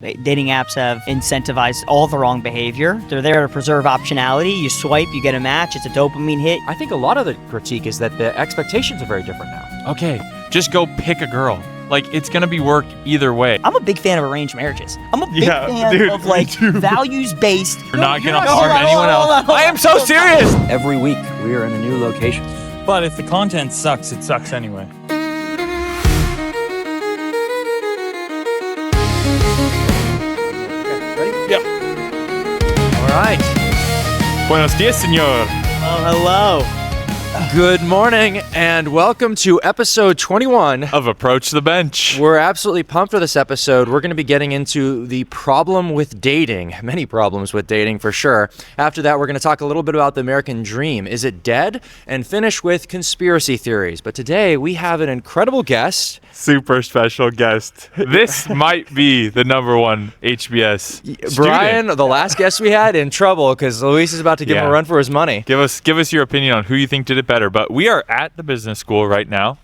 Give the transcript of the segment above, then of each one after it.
Dating apps have incentivized all the wrong behavior. They're there to preserve optionality. You swipe, you get a match, it's a dopamine hit. I think a lot of the critique is that the expectations are very different now. Okay, just go pick a girl. Like, it's gonna be work either way. I'm a big fan of arranged marriages. I'm a big fan of values-based. You're not gonna harm anyone else. I am so serious! Every week, we are in a new location. But if the content sucks, it sucks anyway. All right. Buenos dias, senor. Oh, hello. Good morning, and welcome to episode 21 Of Approach the Bench. We're absolutely pumped for this episode. We're going to be getting into the problem with dating. Many problems with dating, for sure. After that, we're going to talk a little bit about the American dream. Is it dead? And finish with conspiracy theories. But today, we have an incredible guest. Super special guest. This might be the number one HBS student. Brian, the last guest we had, in trouble because Luis is about to give him a run for his money. Give us your opinion on who you think did it better. But we are at the business school right now.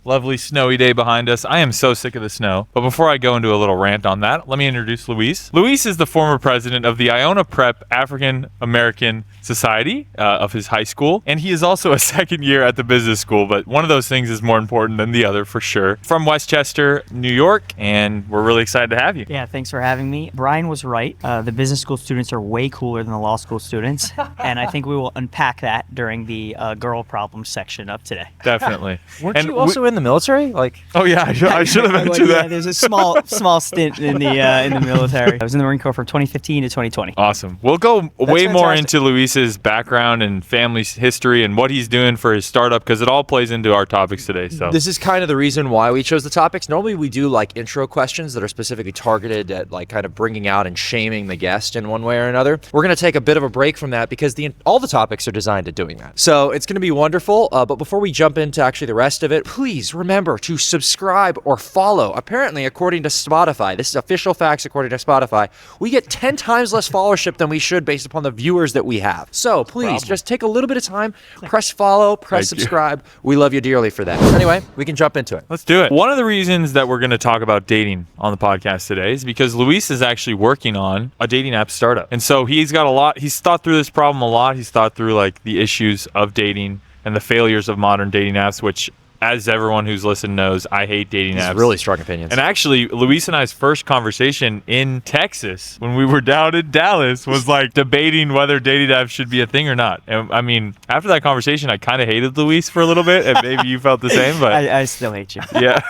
Lovely snowy day behind us. I am so sick of the snow. But before I go into a little rant on that, let me introduce Luis. Luis is the former president of the Iona Prep African American Society of his high school. And he is also a second year at the business school. But one of those things is more important than the other for sure. From Westchester, New York. And we're really excited to have you. Yeah, thanks for having me. Brian was right. The business school students are way cooler than the law school students. And I think we will unpack that during the girl problems section of today. Definitely. Weren't you also in the military? Oh yeah, I should have mentioned that. There's a small stint in the military. I was in the Marine Corps from 2015 to 2020. Awesome. We'll go way more fantastic. into Luis's background and family history and what he's doing for his startup because it all plays into our topics today. So This is kind of the reason why we chose the topics. Normally we do like intro questions that are specifically targeted at like kind of bringing out and shaming the guest in one way or another. We're going to take a bit of a break from that because all the topics are designed at doing that. So it's going to be wonderful. But before we jump into actually the rest of it, please remember to subscribe or follow. Apparently, according to Spotify, this is official facts according to Spotify, we get 10 times less followership than we should based upon the viewers that we have. So please, just take a little bit of time, press follow, press subscribe. We love you dearly for that. Anyway, we can jump into it. let's do it. One of the reasons that we're going to talk about dating on the podcast today is because Luis is actually working on a dating app startup. And so he's thought through this problem a lot. He's thought through like the issues of dating and the failures of modern dating apps, which as everyone who's listened knows, I hate dating apps. Really strong opinions. And actually, Luis and I's first conversation in Texas, when we were down in Dallas, was like debating whether dating apps should be a thing or not. And I mean, after that conversation, I kind of hated Luis for a little bit, and maybe you felt the same. But I still hate you. yeah.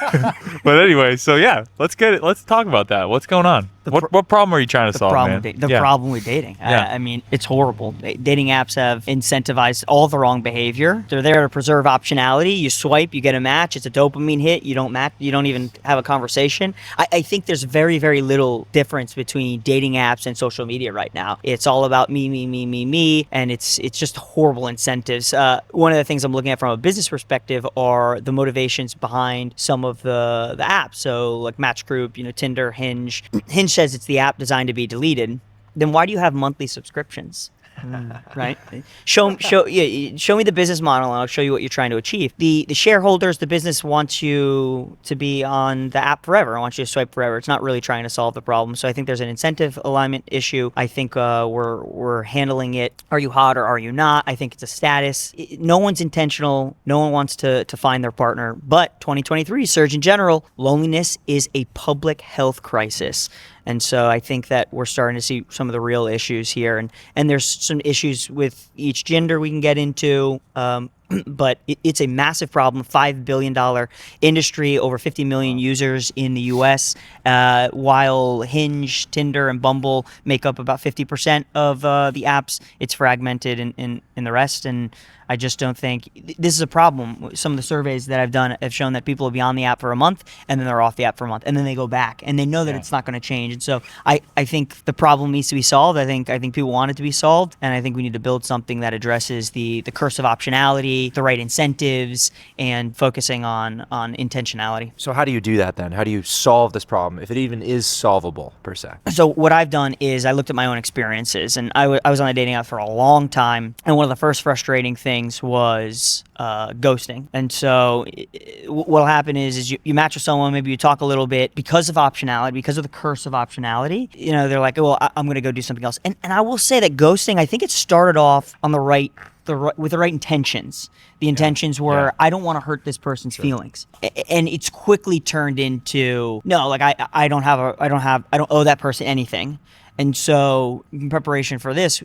But anyway, so yeah, let's talk about that. What's going on? What problem are you trying to solve, man? Problem with dating. Yeah. I mean, it's horrible. Dating apps have incentivized all the wrong behavior. They're there to preserve optionality. You swipe, you get a match. It's a dopamine hit. You don't match. You don't even have a conversation. I think there's very, very little difference between dating apps and social media right now. It's all about me, and it's just horrible incentives. One of the things I'm looking at from a business perspective are the motivations behind some of the apps. So like Match Group, Tinder, Hinge. Hinge says it's the app designed to be deleted. Then why do you have monthly subscriptions? Right? Show me the business model and I'll show you what you're trying to achieve. The shareholders, the business wants you to be on the app forever. I want you to swipe forever. It's not really trying to solve the problem. So I think there's an incentive alignment issue. I think we're handling it. Are you hot or are you not? I think it's a status. No one's intentional. No one wants to find their partner. But 2023, Surgeon General, loneliness is a public health crisis. And so I think that we're starting to see some of the real issues here. And there's some issues with each gender we can get into. But it's a massive problem, $5 billion industry, over 50 million users in the U.S., while Hinge, Tinder, and Bumble make up about 50% of the apps. It's fragmented in the rest, and I just don't think this is a problem. Some of the surveys that I've done have shown that people will be on the app for a month, and then they're off the app for a month, and then they go back, and they know that it's not going to change. And so I think the problem needs to be solved. I think people want it to be solved, and I think we need to build something that addresses the curse of optionality, the right incentives, and focusing on intentionality. So how do you do that then? How do you solve this problem, if it even is solvable per se? So what I've done is I looked at my own experiences, and I was on a dating app for a long time, and one of the first frustrating things was ghosting. And so what'll happen is you match with someone, maybe you talk a little bit because of optionality, because of the curse of optionality. They're like, well, I'm going to go do something else. And I will say that ghosting, I think it started off on with the right intentions. The intentions were, I don't want to hurt this person's feelings, and it's quickly turned into no, like I don't owe that person anything. And so, in preparation for this,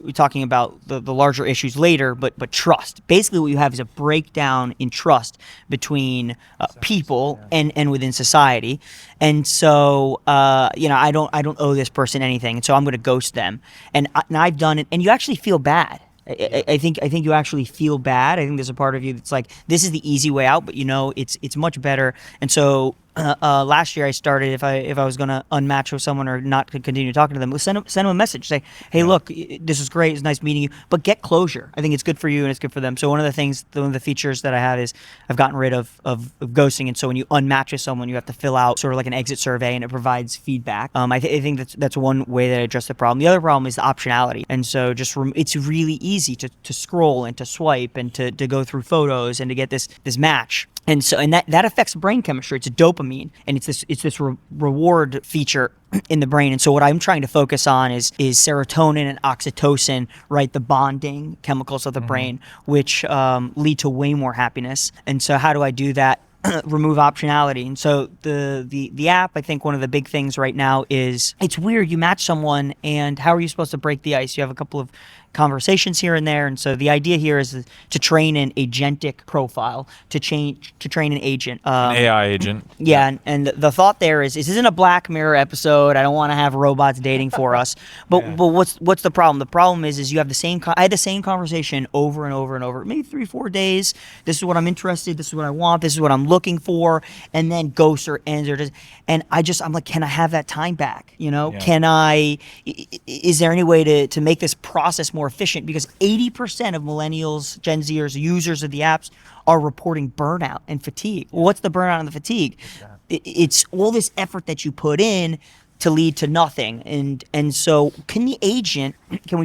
we're talking about the larger issues later, but trust. Basically, what you have is a breakdown in trust between people and within society. And so, I don't owe this person anything, and so I'm going to ghost them. And I've done it, and you actually feel bad. I think you actually feel bad. I think there's a part of you that's like, this is the easy way out, but it's much better. And so last year I started, if I was going to unmatch with someone or not continue talking to them, send them a message, say, hey, look, this is great, it's nice meeting you, but get closure. I think it's good for you and it's good for them. So one of the features that I have is I've gotten rid of ghosting, and so when you unmatch with someone, you have to fill out sort of like an exit survey, and it provides feedback. I think that's one way that I address the problem. The other problem is the optionality, and so it's really easy to scroll and to swipe and to go through photos and to get this match. And so, and that affects brain chemistry. It's a dopamine, and it's this reward feature in the brain. And so, what I'm trying to focus on is serotonin and oxytocin, right? The bonding chemicals of the brain, which lead to way more happiness. And so, how do I do that? Remove optionality. And so the app, I think one of the big things right now is it's weird. You match someone, and how are you supposed to break the ice? You have a couple of conversations here and there, and so the idea here is to train an agentic profile, to train an agent, an AI agent. Yeah, and the thought there is this isn't a Black Mirror episode. I don't want to have robots dating for us. But what's the problem? The problem is you have the same. I had the same conversation over and over and over, maybe 3-4 days. This is what I'm interested. This is what I want. This is what I'm looking for, and then ghosts or ends or does. And I'm like, can I have that time back? Can I? Is there any way to make this process more efficient? Because 80% of millennials, Gen Zers, users of the apps are reporting burnout and fatigue. Well, what's the burnout and the fatigue? It's all this effort that you put in to lead to nothing. And so can we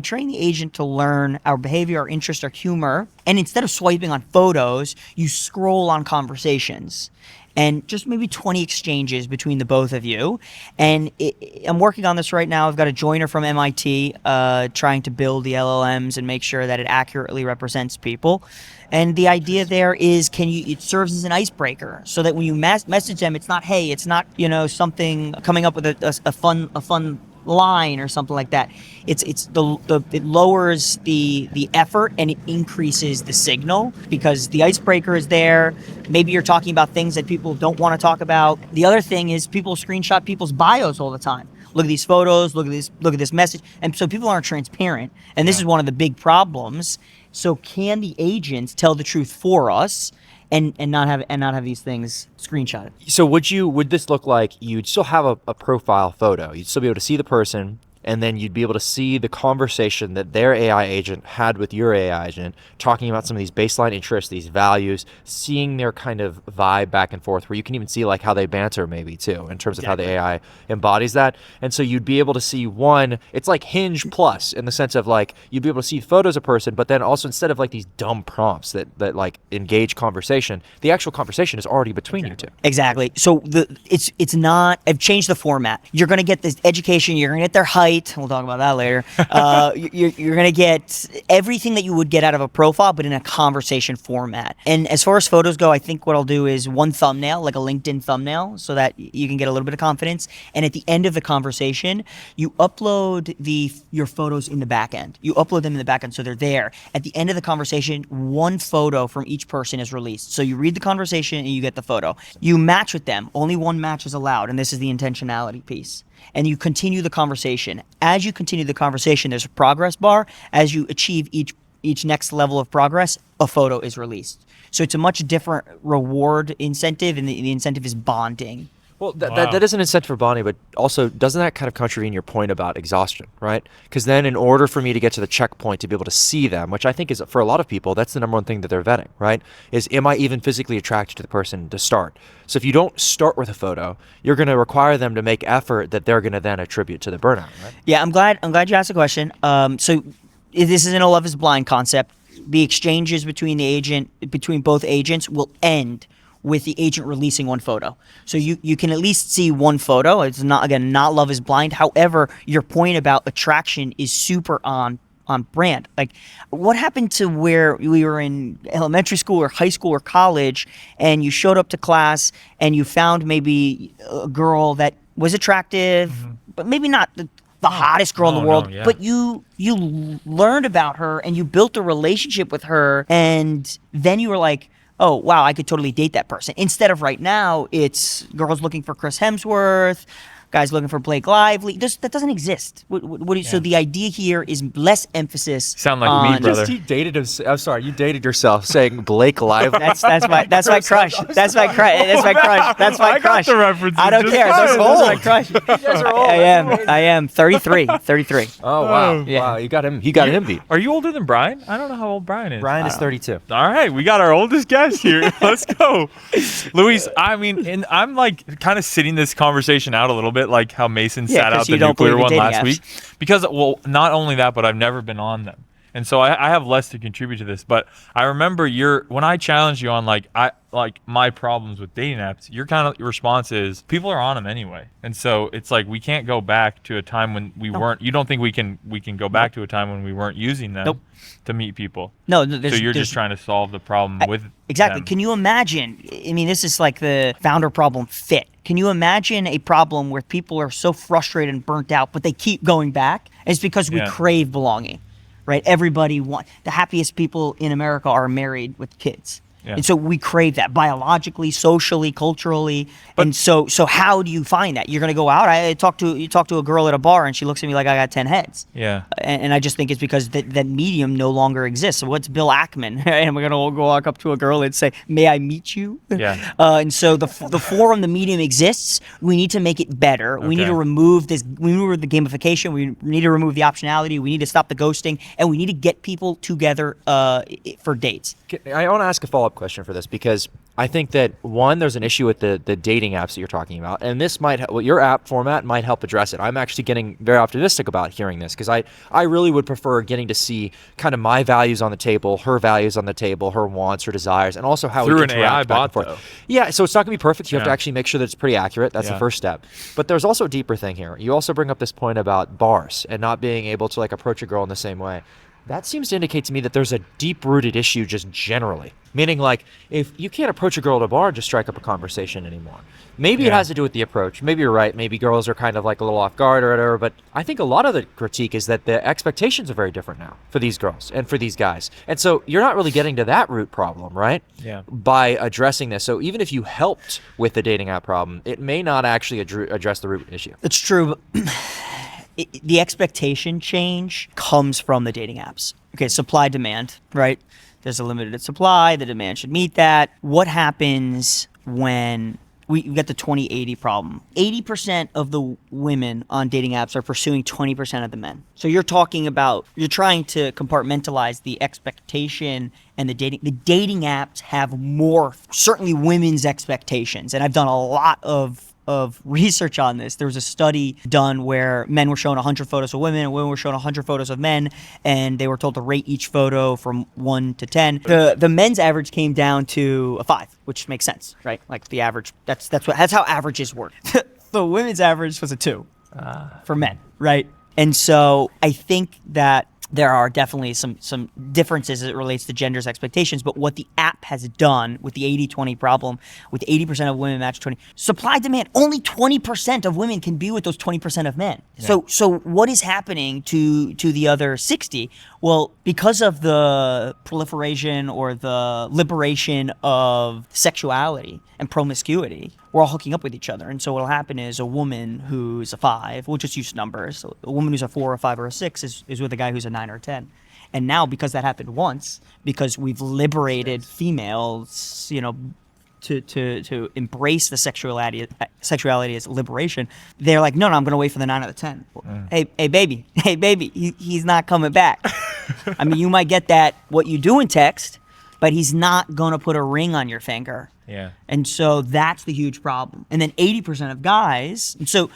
train the agent to learn our behavior, our interest, our humor, and instead of swiping on photos, you scroll on conversations? And just maybe 20 exchanges between the both of you. And I'm working on this right now. I've got a joiner from MIT trying to build the LLMs and make sure that it accurately represents people. And the idea there is, it serves as an icebreaker, so that when you message them, it's not, hey, it's not, something coming up with a fun line or something like that. It lowers the effort and it increases the signal, because the icebreaker is there. Maybe you're talking about things that people don't want to talk about. The other thing is people screenshot people's bios all the time. Look at these photos, look at this message. And so people aren't transparent. And this is one of the big problems. So can the agents tell the truth for us and not have these things screenshotted? So would this look like you'd still have a profile photo? You'd still be able to see the person, and then you'd be able to see the conversation that their AI agent had with your AI agent, talking about some of these baseline interests, these values, seeing their kind of vibe back and forth, where you can even see like how they banter maybe too, in terms of how the AI embodies that. And so you'd be able to see it's like Hinge Plus, in the sense of like, you'd be able to see photos of a person, but then also instead of like these dumb prompts that like engage conversation, the actual conversation is already between you two. Exactly. So it's not, I've changed the format. You're going to get this education, you're going to get their height. We'll talk about that later. You're going to get everything that you would get out of a profile, but in a conversation format. And as far as photos go, I think what I'll do is one thumbnail, like a LinkedIn thumbnail, so that you can get a little bit of confidence. And at the end of the conversation, you upload your photos in the back end. You upload them in the back end, so they're there. At the end of the conversation, one photo from each person is released. So you read the conversation and you get the photo. You match with them. Only one match is allowed, and this is the intentionality piece. And you continue the conversation. As you continue the conversation, there's a progress bar. As you achieve each next level of progress, a photo is released. So it's a much different reward incentive, and the incentive is bonding. Well, that is an incentive for bonding, but also doesn't that kind of contravene your point about exhaustion, right? Because then in order for me to get to the checkpoint to be able to see them, which I think is, for a lot of people, that's the number one thing that they're vetting, right? Is, am I even physically attracted to the person to start? So if you don't start with a photo, you're going to require them to make effort that they're going to then attribute to the burnout, right? Yeah, I'm glad you asked the question. So this isn't a love is blind concept. the exchanges between both agents will end with the agent releasing one photo. So you can at least see one photo. It's not love is blind. However, your point about attraction is super on brand. Like, what happened to where we were in elementary school or high school or college, and you showed up to class and you found maybe a girl that was attractive, but maybe not the hottest girl in the world, but you learned about her and you built a relationship with her, and then you were like, oh wow, I could totally date that person. Instead of right now, it's girls looking for Chris Hemsworth, guys looking for Blake Lively. That doesn't exist. So the idea here is less emphasis. Sound like on, me, brother. You dated him. I'm sorry, you dated yourself saying Blake Lively. That's my crush. That's my crush. That's my I got crush. the references. I don't Just care. got Those it. are my crush. You guys are old. I am 33. Oh wow, Yeah. wow, you got him. He got him beat. Are you older than Brian? I don't know how old Brian is. Brian is 32. All right, we got our oldest guest here. Let's go. Luis, I mean, and I'm like kind of sitting this conversation out a little bit, like how Mason Yeah, sat 'cause out you the don't nuclear believe in one dating last apps. week. Because, well, not only that, but I've never been on them. And so I have less to contribute to this. But I remember when I challenged you on my problems with dating apps, your response is people are on them anyway. And so it's like we can't go back to a time when we weren't. You don't think we can go back to a time when we weren't using them to meet people? No, So you're just trying to solve the problem with exactly. them. Can you imagine? I mean, this is like the founder problem fit. Can you imagine a problem where people are so frustrated and burnt out, but they keep going back? It's because we crave belonging, right? Everybody the happiest people in America are married with kids. Yeah. And so we crave that biologically, socially, culturally. And so how do you find that? You're going to go out. You talk to a girl at a bar and she looks at me like I got 10 heads. Yeah. And I just think it's because that medium no longer exists. So what's Bill Ackman? And we're going to go walk up to a girl and say, may I meet you? Yeah. And so the forum, the medium exists. We need to make it better. We need to remove the gamification. We need to remove the optionality. We need to stop the ghosting. And we need to get people together for dates. I want to ask a follow-up question for this because I think that one, there's an issue with the dating apps that you're talking about, and this your app format might help address it. I'm actually getting very optimistic about hearing this because I really would prefer getting to see kind of my values on the table, her values on the table, her wants, her desires, and also how Through we an interact AI back bot, and forth. though. Yeah, so it's not going to be perfect. You have to actually make sure that it's pretty accurate. That's the first step. But there's also a deeper thing here. You also bring up this point about bars and not being able to approach a girl in the same way. That seems to indicate to me that there's a deep-rooted issue just generally. Meaning, if you can't approach a girl at a bar, just strike up a conversation anymore. Maybe it has to do with the approach. Maybe you're right. Maybe girls are kind of a little off guard or whatever. But I think a lot of the critique is that the expectations are very different now for these girls and for these guys. And so you're not really getting to that root problem, right? Yeah. By addressing this. So even if you helped with the dating app problem, it may not actually address the root issue. It's true. The expectation change comes from the dating apps. Okay, supply demand, right? There's a limited supply. The demand should meet that. What happens when we get the 20-80 problem? 80% of the women on dating apps are pursuing 20% of the men. So you're trying to compartmentalize the expectation and the dating. The dating apps have more, certainly women's expectations. And I've done a lot of research on this. There was a study done where men were shown 100 photos of women and women were shown 100 photos of men, and they were told to rate each photo from 1 to 10. The men's average came down to a 5, which makes sense, right? Like the average, that's how averages work. The women's average was a 2 for men, right? And so I think that there are definitely some differences as it relates to gender's expectations, but what the app has done with the 80-20 problem, with 80% of women match 20, supply demand, only 20% of women can be with those 20% of men. Yeah. So what is happening to the other 60? Well, because of the proliferation or the liberation of sexuality and promiscuity, we're all hooking up with each other. And so what'll happen is a woman who's a 5, we'll just use numbers. So a woman who's a 4 or 5 or a 6 is with a guy who's a 9 or 10. And now, because that happened once, because we've liberated females, to embrace the sexuality as liberation, they're like, no, I'm going to wait for the 9 or the 10. Hey, baby, he's not coming back. I mean, you might get that, what you do in text, but he's not going to put a ring on your finger. Yeah. And so that's the huge problem. And then 80% of guys, and so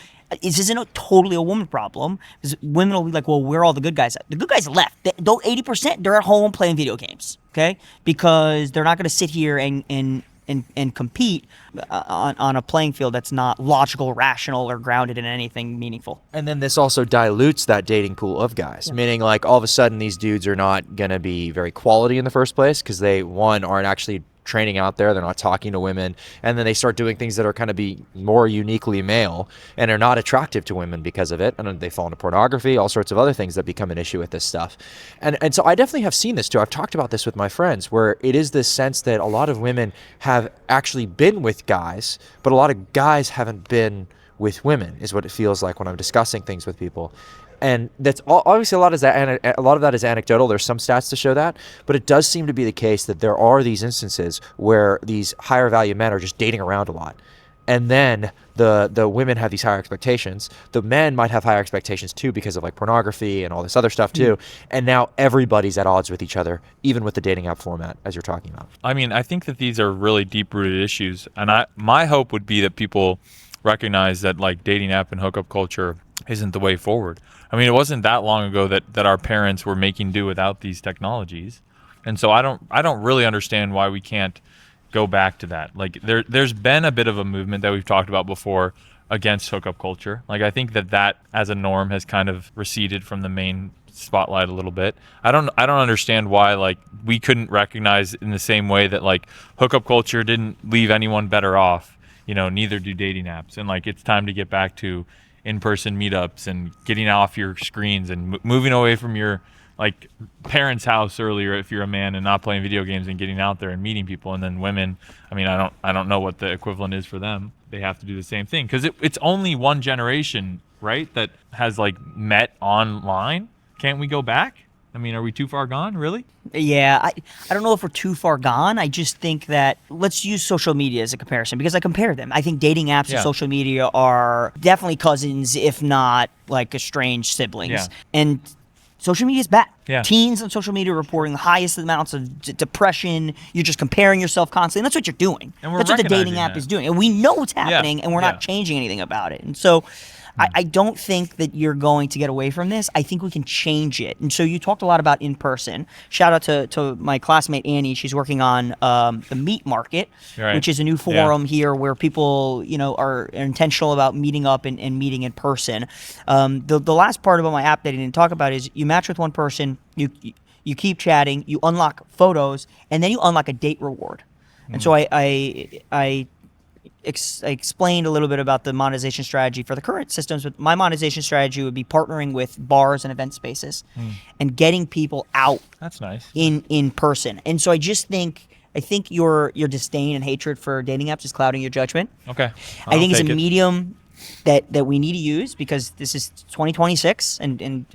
this isn't totally a woman problem, because women will be like, well, where are all the good guys at? The good guys left. Though 80%, they're at home playing video games, okay? Because they're not going to sit here and compete on a playing field that's not logical, rational, or grounded in anything meaningful. And then this also dilutes that dating pool of guys, meaning like all of a sudden these dudes are not going to be very quality in the first place because they, one, aren't actually training out there, they're not talking to women, and then they start doing things that are kind of be more uniquely male and are not attractive to women because of it, and then they fall into pornography, all sorts of other things that become an issue with this stuff. And so I definitely have seen this too. I've talked about this with my friends, where it is this sense that a lot of women have actually been with guys, but a lot of guys haven't been with women, is what it feels like when I'm discussing things with people. And that's obviously a lot of that is anecdotal. There's some stats to show that, but it does seem to be the case that there are these instances where these higher value men are just dating around a lot, and then the women have these higher expectations. The men might have higher expectations too because of like pornography and all this other stuff too. And now everybody's at odds with each other, even with the dating app format, as you're talking about. I mean, I think that these are really deep-rooted issues, and my hope would be that people recognize that like dating app and hookup culture isn't the way forward. I mean, it wasn't that long ago that our parents were making do without these technologies. And so I don't really understand why we can't go back to that. Like there's been a bit of a movement that we've talked about before against hookup culture. Like I think that as a norm has kind of receded from the main spotlight a little bit. I don't understand why like we couldn't recognize in the same way that like hookup culture didn't leave anyone better off. Neither do dating apps. And like it's time to get back to in-person meetups and getting off your screens and moving away from your like parents' house earlier if you're a man and not playing video games and getting out there and meeting people. And then women, I mean, I don't know what the equivalent is for them. They have to do the same thing because it's only one generation, right, that has like met online. Can't we go back? I mean, are we too far gone, really? Yeah, I don't know if we're too far gone. I just think that let's use social media as a comparison because I compare them. I think dating apps and social media are definitely cousins, if not like estranged siblings. Yeah. And social media is bad. Yeah. Teens on social media are reporting the highest amounts of depression. You're just comparing yourself constantly. And that's what you're doing. And we're that's what the dating recognizing app that. is doing. And we know what's happening, and we're not changing anything about it. And so I don't think that you're going to get away from this. I think we can change it. And so you talked a lot about in-person. Shout out to my classmate Annie. She's working on the Meet Market, which is a new forum here where people, are intentional about meeting up and meeting in person. The last part about my app that I didn't talk about is you match with one person, you keep chatting, you unlock photos, and then you unlock a date reward. And so I explained a little bit about the monetization strategy for the current systems, but my monetization strategy would be partnering with bars and event spaces and getting people out. That's nice. In person. And so I think your disdain and hatred for dating apps is clouding your judgment. Okay. I think it's a medium that we need to use because this is 2026 and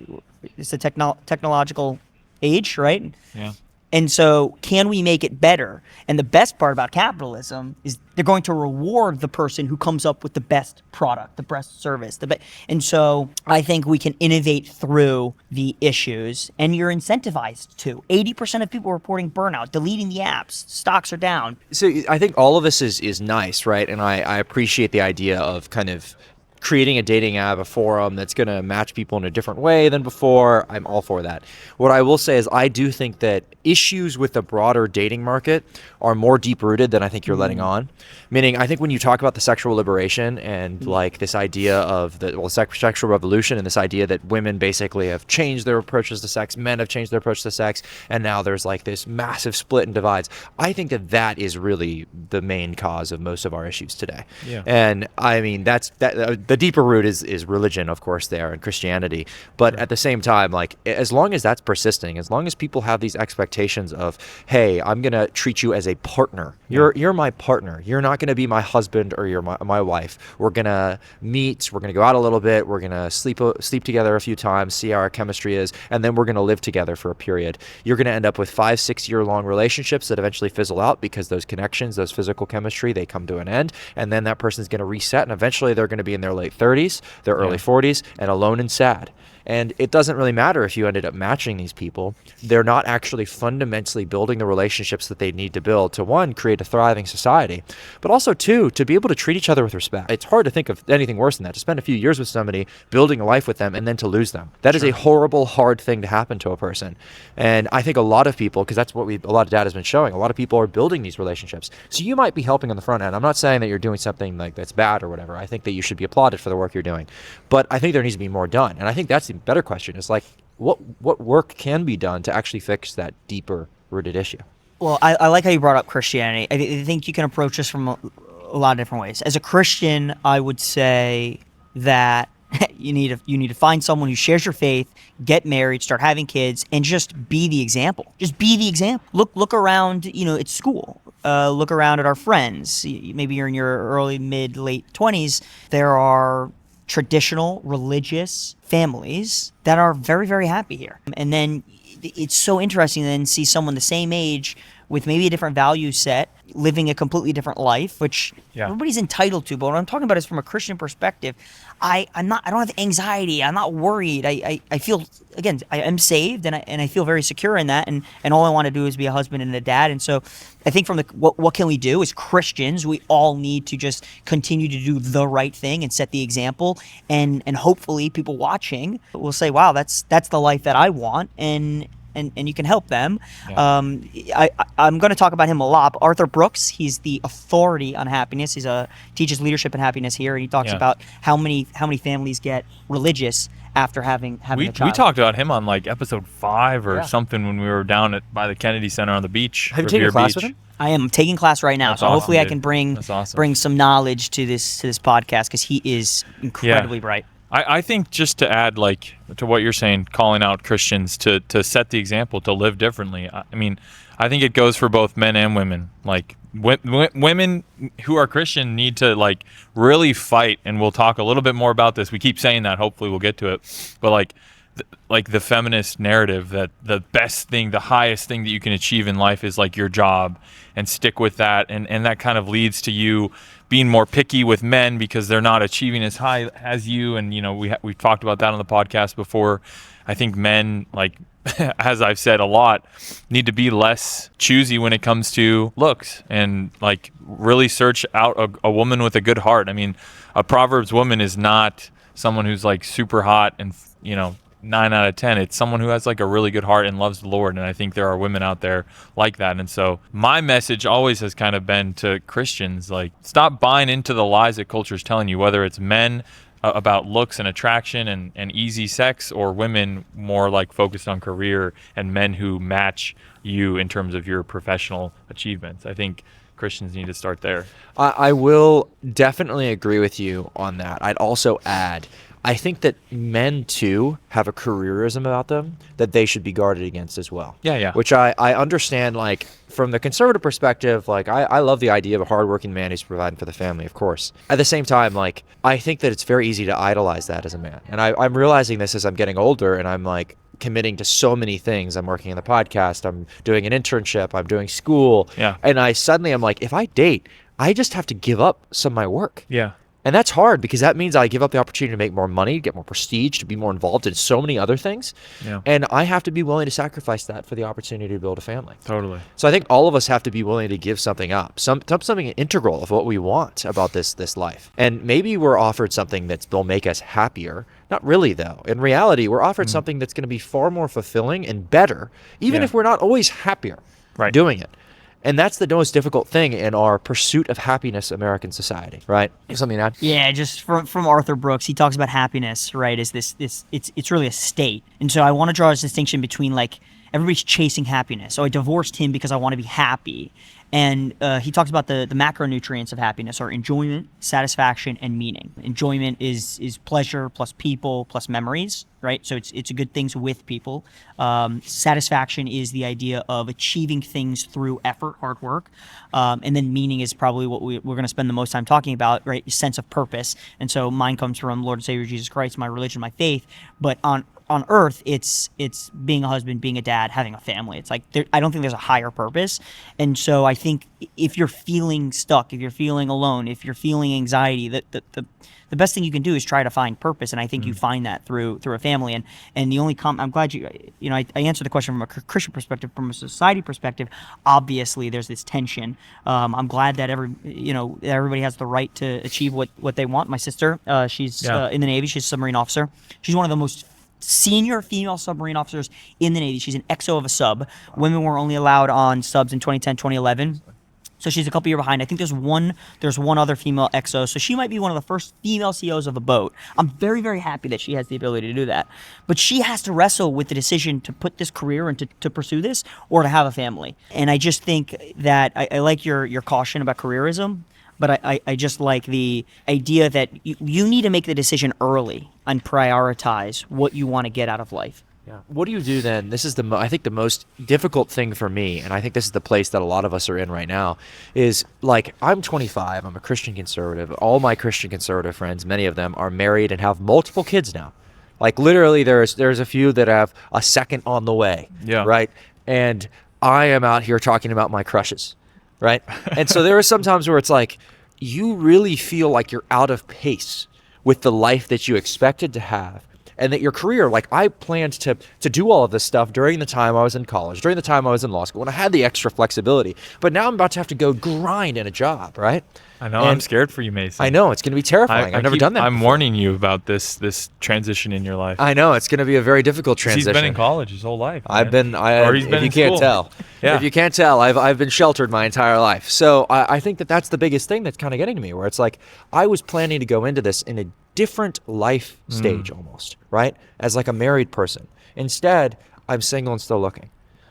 it's a technological age, right? Yeah. And so can we make it better? And the best part about capitalism is they're going to reward the person who comes up with the best product, the best service. And so I think we can innovate through the issues, and you're incentivized to. 80% of people reporting burnout, deleting the apps, stocks are down. So I think all of this is nice, right? And I appreciate the idea of kind of creating a dating app, a forum that's going to match people in a different way than before. I'm all for that. What I will say is I do think that issues with the broader dating market are more deep-rooted than I think you're letting on. Meaning, I think when you talk about the sexual liberation and like this idea of the sexual revolution and this idea that women basically have changed their approaches to sex, men have changed their approach to sex, and now there's like this massive split and divides. I think that is really the main cause of most of our issues today. Yeah. And I mean, the deeper root is religion, of course, there, and Christianity. But at the same time, like, as long as that's persisting, as long as people have these expectations of, hey, I'm going to treat you as a partner. You're my partner. You're not going to be my husband or you're my wife. We're going to meet. We're going to go out a little bit. We're going to sleep together a few times, see how our chemistry is, and then we're going to live together for a period. You're going to end up with 5-6 year long relationships that eventually fizzle out because those connections, those physical chemistry, they come to an end, and then that person's going to reset, and eventually they're going to be in their late 30s, their early 40s, and alone and sad. And it doesn't really matter if you ended up matching these people. They're not actually fundamentally building the relationships that they need to build to, one, create a thriving society, but also, two, to be able to treat each other with respect. It's hard to think of anything worse than that, to spend a few years with somebody, building a life with them, and then to lose them. That is a horrible, hard thing to happen to a person. And I think a lot of people, because that's what a lot of data has been showing, a lot of people are building these relationships. So you might be helping on the front end. I'm not saying that you're doing something like that's bad or whatever. I think that you should be applauded for the work you're doing. But I think there needs to be more done. And I think that's the better question, is like, what work can be done to actually fix that deeper rooted issue? Well, I like how you brought up Christianity. I think you can approach this from a lot of different ways. As a Christian, I would say that you need to find someone who shares your faith, get married, start having kids, and just be the example. Just be the example. Look around, at school. Look around at our friends. Maybe you're in your early, mid, late 20s. There are traditional religious families that are very, very happy here. And then it's so interesting to then see someone the same age with maybe a different value set, living a completely different life, which everybody's entitled to. But what I'm talking about is from a Christian perspective. I don't have anxiety. I'm not worried. I feel, again, I am saved, and I feel very secure in that. And all I want to do is be a husband and a dad. And so I think from what can we do as Christians? We all need to just continue to do the right thing and set the example. And hopefully people watching will say, wow, that's the life that I want. And you can help them. Yeah. I'm going to talk about him a lot. But Arthur Brooks, he's the authority on happiness. He's teaches leadership and happiness here, and he talks about how many families get religious after having a child. We talked about him on like episode 5 or something when we were down by the Kennedy Center on the beach. Have you taken a class with him? I am taking class right now, That's so awesome, hopefully I dude. can bring Awesome. some knowledge to this podcast, because he is incredibly bright. I think, just to add to what you're saying, calling out Christians to set the example, to live differently. I mean, I think it goes for both men and women. Like women who are Christian need to really fight, and we'll talk a little bit more about this. We keep saying that. Hopefully we'll get to it. But the feminist narrative that the best thing, the highest thing that you can achieve in life is your job, and stick with that. And that kind of leads to you being more picky with men because they're not achieving as high as you. And, we've talked about that on the podcast before. I think men, as I've said a lot, need to be less choosy when it comes to looks, and really search out a woman with a good heart. I mean, a Proverbs woman is not someone who's super hot and, 9 out of 10. It's someone who has a really good heart and loves the Lord. And I think there are women out there like that. And so my message always has kind of been to Christians, stop buying into the lies that culture is telling you, whether it's men about looks and attraction and easy sex, or women more focused on career, and men who match you in terms of your professional achievements. I think Christians need to start there. I will definitely agree with you on that. I'd also add, I think that men too have a careerism about them that they should be guarded against as well. Yeah. Which I understand, from the conservative perspective, I love the idea of a hardworking man who's providing for the family, of course. At the same time, I think that it's very easy to idolize that as a man. And I'm realizing this as I'm getting older, and I'm committing to so many things. I'm working on the podcast, I'm doing an internship, I'm doing school. Yeah. And I suddenly I'm if I date, I just have to give up some of my work. Yeah. And that's hard, because that means I give up the opportunity to make more money, get more prestige, to be more involved in so many other things. Yeah. And I have to be willing to sacrifice that for the opportunity to build a family. Totally. So I think all of us have to be willing to give something up, something integral of what we want about this life. And maybe we're offered something will make us happier. Not really, though. In reality, we're offered something that's going to be far more fulfilling and better, even if we're not always happier doing it. And that's the most difficult thing in our pursuit of happiness American society, right? Something to add? Yeah, just from Arthur Brooks, he talks about happiness, right, as this it's really a state. And so I want to draw this distinction between everybody's chasing happiness. So I divorced him because I want to be happy. And he talks about the macronutrients of happiness are enjoyment, satisfaction, and meaning. Enjoyment is pleasure plus people plus memories, right? So it's a good things with people. Satisfaction is the idea of achieving things through effort, hard work. And then meaning is probably what we're going to spend the most time talking about, right? Sense of purpose. And so mine comes from Lord and Savior Jesus Christ, my religion, my faith. But on on earth, it's being a husband, being a dad, having a family. It's like I don't think there's a higher purpose. And so I think if you're feeling stuck, if you're feeling alone, if you're feeling anxiety, the best thing you can do is try to find purpose. And I think you find that through a family. And the only I'm glad I answered the question from a Christian perspective. From a society perspective, obviously there's this tension. I'm glad that everybody has the right to achieve what they want. My sister, she's in the Navy. She's a submarine officer. She's one of the most senior female submarine officers in the Navy. She's an XO of a sub. Women were only allowed on subs in 2010, 2011. So she's a couple years behind. I think there's one other female XO. So she might be one of the first female CEOs of a boat. I'm very, very happy that she has the ability to do that. But she has to wrestle with the decision to put this career and to pursue this or to have a family. And I just think that I like your caution about careerism, but I just like the idea that you need to make the decision early and prioritize what you want to get out of life. Yeah. What do you do then? This is I think the most difficult thing for me, and I think this is the place that a lot of us are in right now, is like, I'm 25, I'm a Christian conservative. All my Christian conservative friends, many of them are married and have multiple kids now. Like literally there's a few that have a second on the way. Yeah. Right. And I am out here talking about my crushes. Right. And so there are some times where it's like, you really feel like you're out of pace with the life that you expected to have. And that your career, like I planned to do all of this stuff during the time I was in college, during the time I was in law school, when I had the extra flexibility. But now I'm about to have to go grind in a job, right? I know. And I'm scared for you, Mason. I know. It's going to be terrifying. I've never done that I'm before. warning you about this transition in your life. I know. It's going to be a very difficult transition. He's been in college his whole life. Or he's been if you can't tell. Yeah. If you can't tell, I've been sheltered my entire life. So I think that's the biggest thing that's kind of getting to me, where it's like I was planning to go into this in a different life stage almost, right? As like a married person. Instead, I'm single and still looking.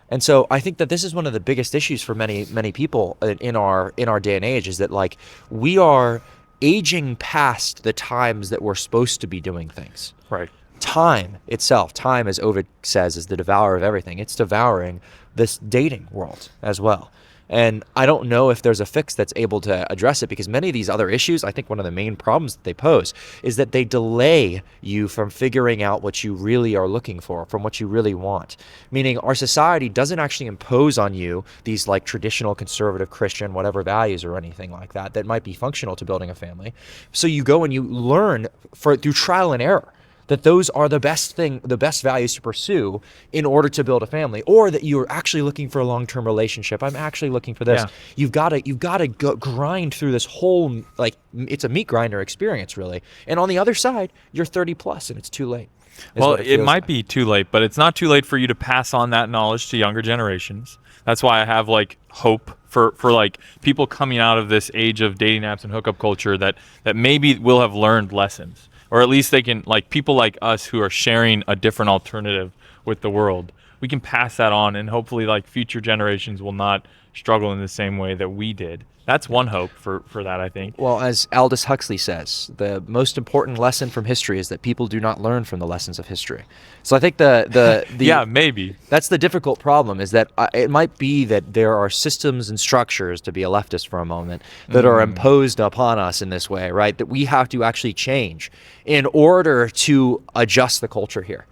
And so I think that this is one of the biggest issues for many Mm-hmm. people in our day and age, is that like we are aging past the times that we're supposed to be doing things. Right. Time itself, time, as Ovid says, is the devourer of everything. It's devouring this dating world as well. And I don't know if there's a fix that's able to address it, because many of these other issues, I think one of the main problems that they pose is that they delay you from figuring out what you really are looking for, from what you really want. Meaning our society doesn't actually impose on you these like traditional conservative Christian whatever values or anything like that might be functional to building a family. So you go and you learn through trial and error that those are the best values to pursue in order to build a family, or that you're actually looking for a long-term relationship. I'm actually looking for this. Yeah. You've got to go grind through this whole, like, it's a meat grinder experience, really. And on the other side, you're 30 plus and it's too late. Well, it might be too late, but it's not too late for you to pass on that knowledge to younger generations. That's why I have like hope for like people coming out of this age of dating apps and hookup culture that maybe will have learned lessons. Or at least they can, like people like us who are sharing a different alternative with the world, we can pass that on, and hopefully like future generations will not struggle in the same way that we did. That's one hope for that, I think. Well, as Aldous Huxley says, the most important lesson from history is that people do not learn from the lessons of history. So I think the yeah, maybe. That's the difficult problem, is that it might be that there are systems and structures, to be a leftist for a moment, that are imposed upon us in this way, right? That we have to actually change in order to adjust the culture here.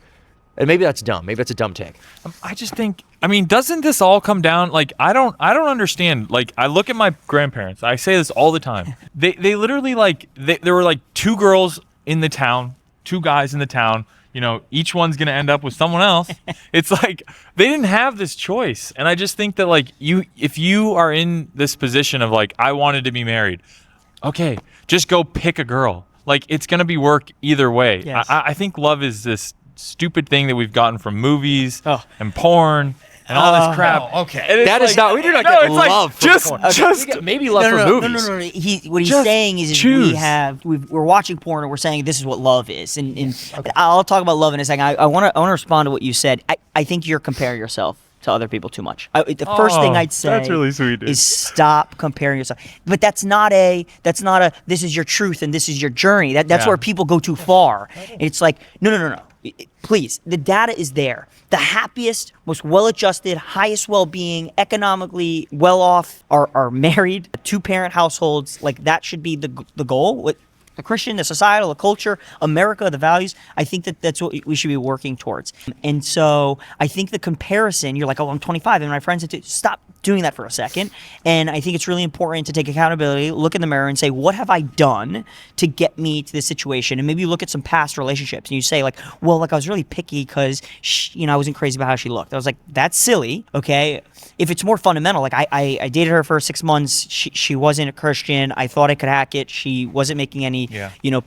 And maybe that's dumb. Maybe that's a dumb take. I just think, I mean, doesn't this all come down, like, I don't understand. Like, I look at my grandparents. I say this all the time. They literally, like, there were, like, two girls in the town, two guys in the town. You know, each one's going to end up with someone else. It's like, they didn't have this choice. And I just think that, like, if you are in this position of, like, I wanted to be married, okay, just go pick a girl. Like, it's going to be work either way. Yes. I think love is this stupid thing that we've gotten from movies and porn and all this crap. No, okay. And That is not. We do not get love. From porn. We get maybe love for movies. No. What he's Just saying is choose. we're watching porn and we're saying this is what love is. And I'll talk about love in a second. I want to respond to what you said. I think you're comparing yourself to other people too much. The first thing I'd say that's really sweet, dude. is stop comparing yourself. But that's not a this is your truth and this is your journey. That's where people go too far. It's like no. Please, the data is there. The happiest, most well-adjusted, highest well-being, economically well-off are married, two-parent households. Like, that should be the goal. a Christian, the societal, the culture, America, the values. I think that's what we should be working towards. And so I think the comparison, you're like, oh, I'm 25 and my friends, stop doing that for a second. And I think it's really important to take accountability, look in the mirror and say, what have I done to get me to this situation? And maybe you look at some past relationships and you say like, well, like I was really picky because, I wasn't crazy about how she looked. I was like, that's silly. Okay. If it's more fundamental, like I dated her for 6 months. She wasn't a Christian. I thought I could hack it. She wasn't making any,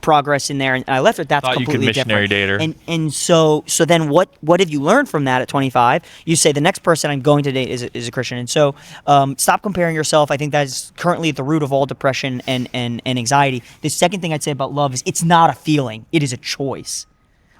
progress in there. And I left her. That's Thought completely you could missionary different. date her. And so then what have you learned from that at 25? You say the next person I'm going to date is a Christian. And so stop comparing yourself. I think that is currently at the root of all depression and anxiety. The second thing I'd say about love is it's not a feeling. It is a choice.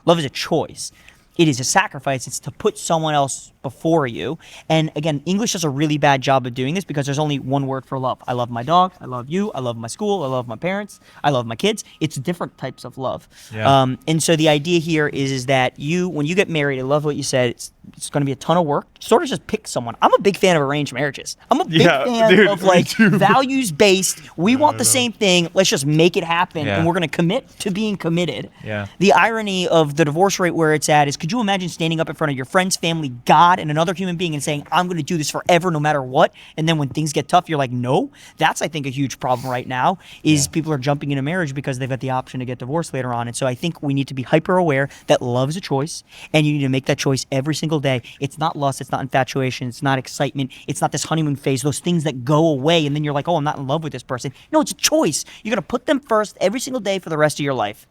Love is a choice. It is a sacrifice. It's to put someone else before you. And again, English does a really bad job of doing this because there's only one word for love. I love my dog. I love you. I love my school. I love my parents. I love my kids. It's different types of love. Yeah. And so the idea here is that when you get married, I love what you said. It's going to be a ton of work. Sort of just pick someone. I'm a big fan of arranged marriages. I'm a big fan of like values based. We want the same thing. Let's just make it happen. Yeah. And we're going to commit to being committed. Yeah. The irony of the divorce rate where it's at is, could you imagine standing up in front of your friends, family, God, and another human being and saying, I'm going to do this forever no matter what? And then when things get tough, you're like, no. That's, I think, a huge problem right now is people are jumping into marriage because they've got the option to get divorced later on. And so I think we need to be hyper aware that love is a choice and you need to make that choice every single day. It's not lust. It's not infatuation. It's not excitement. It's not this honeymoon phase, those things that go away. And then you're like, oh, I'm not in love with this person. No, it's a choice. You're going to put them first every single day for the rest of your life.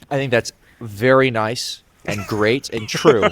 I think that's very nice and great and true.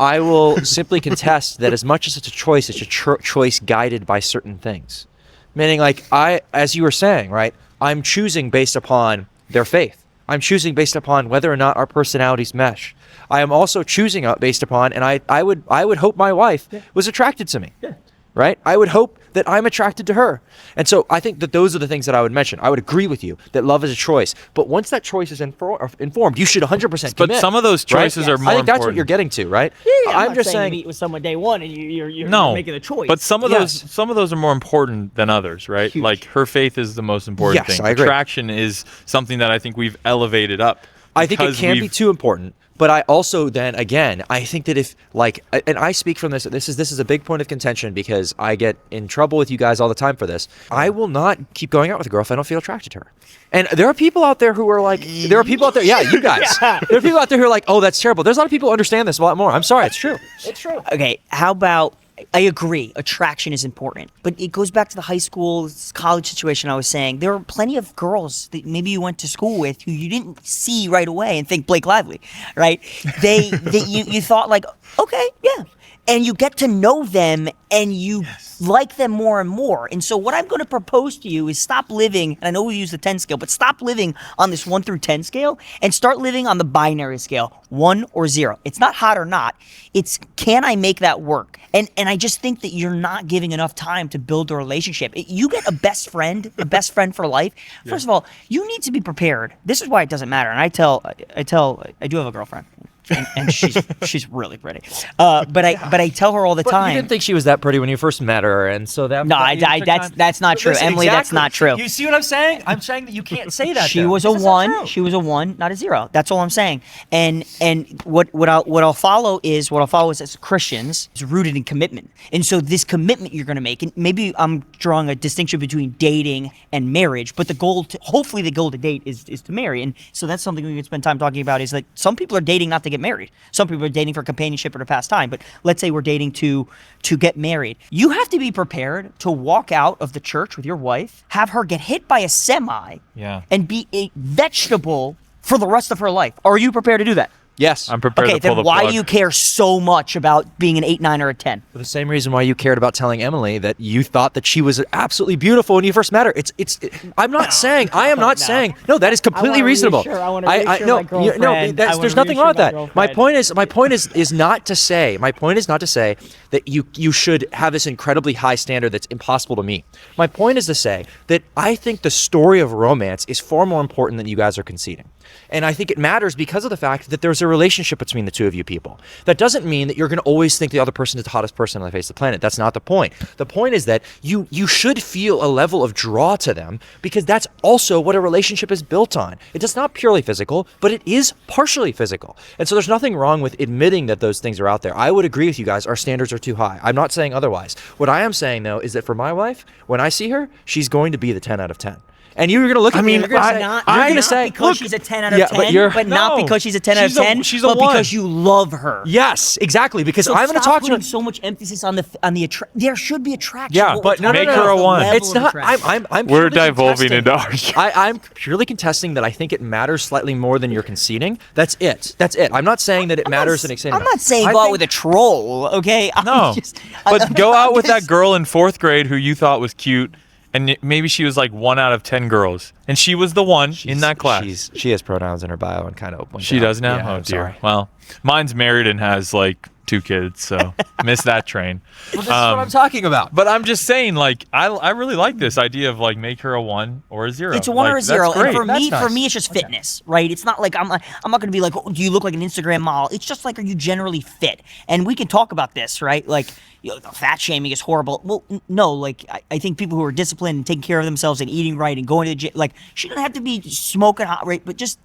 I will simply contest that as much as it's a choice, it's a choice guided by certain things. Meaning, like, as you were saying, right, I'm choosing based upon their faith. I'm choosing based upon whether or not our personalities mesh. I am also choosing based upon, and I would hope my wife was attracted to me. Yeah. Right? I would hope that I'm attracted to her. And so I think that those are the things that I would mention. I would agree with you that love is a choice. But once that choice is informed, you should 100% commit. But some of those choices are more I think that's important. what you're getting to, right? Yeah, I'm just saying you meet with someone day one and you're no, making a choice. But some of those are more important than others, right? Huge. Like her faith is the most important Yes, thing. I agree. Attraction is something that I think we've elevated up. I think it can be too important. But I also then, again, I think that if, like, and I speak from this is a big point of contention because I get in trouble with you guys all the time for this. I will not keep going out with a girl if I don't feel attracted to her. And there are people out there who are like, you guys. Yeah. There are people out there who are like, oh, that's terrible. There's a lot of people who understand this a lot more. I'm sorry, it's true. It's true. Okay, how about, I agree, attraction is important, but it goes back to the high school, college situation I was saying. There are plenty of girls that maybe you went to school with who you didn't see right away and think Blake Lively, right? You thought like, okay, yeah. And you get to know them and you like them more and more. And so what I'm going to propose to you is stop living, and I know we use the 10 scale, but stop living on this 1 through 10 scale and start living on the binary scale, 1 or 0. It's not hot or not. It's can I make that work? And I just think that you're not giving enough time to build a relationship. You get a best friend for life. First of all, you need to be prepared. This is why it doesn't matter. And I do have a girlfriend. And she's really pretty, but I tell her all the time. You didn't think she was that pretty when you first met her, and so that. No, that's not true, Emily. Exactly. That's not true. You see what I'm saying? I'm saying that you can't say that. She was a 1. She was a 1, not a 0. That's all I'm saying. And what I'll follow is as Christians is rooted in commitment. And so this commitment you're going to make, and maybe I'm drawing a distinction between dating and marriage, but hopefully the goal to date is to marry. And so that's something we can spend time talking about. Is that some people are dating not to get married. Some people are dating for companionship or to pass time. But let's say we're dating to get married. You have to be prepared to walk out of the church with your wife, have her get hit by a semi, and be a vegetable for the rest of her life. Are you prepared to do that? Yes. I'm prepared to pull the then why plug. do you care so much about being an 8, 9, or a 10? For the same reason why you cared about telling Emily that you thought that she was absolutely beautiful when you first met her. I'm not saying. I am not saying. No, that is completely reasonable. I want to reassure my girlfriend. There's nothing wrong with that. My point is not to say that you should have this incredibly high standard that's impossible to meet. My point is to say that I think the story of romance is far more important than you guys are conceding. And I think it matters because of the fact that there's a a relationship between the two of you people. That doesn't mean that you're going to always think the other person is the hottest person on the face of the planet. That's not the point. The point is that you should feel a level of draw to them, because that's also what a relationship is built on. It's not purely physical, but it is partially physical. And so there's nothing wrong with admitting that those things are out there. I would agree with you guys. Our standards are too high. I'm not saying otherwise. What I am saying, though, is that for my wife, when I see her, she's going to be the 10 out of 10. And you're going to look at me and you're going to say, because she's a 10 out of 10, but not because she's a 10 out of 10, but because you love her. Yes, exactly. Because So I'm going to talk to her. so much emphasis on there should be attraction. Yeah, What we're but talking make about her a is the one. level It's of not. attraction. I'm We're purely devolving contesting- into our. I'm purely contesting that I think it matters slightly more than you're conceding. That's it. I'm not saying that it matters an extent. I'm not saying go out with a troll, okay? No, but go out with that girl in 4th grade who you thought was cute, and maybe she was like 1 out of 10 girls, and she was the one in that class. She has pronouns in her bio and kind of opened. She does now? Yeah, Oh, I'm dear. sorry. Well, mine's married and has like 2 kids, so missed that train. Well, this is what I'm talking about. But I'm just saying, like, I really like this idea of like make her a 1 or a 0. It's a 1 or a Like, 0. that's And great. for me, That's nice. it's just fitness, right? It's not like I'm not going to be like, oh, do you look like an Instagram model? It's just like, are you generally fit? And we can talk about this, right? Like, fat shaming is horrible. Well, no, like I think people who are disciplined and taking care of themselves and eating right and going to the gym, like, she doesn't have to be smoking hot, right? But just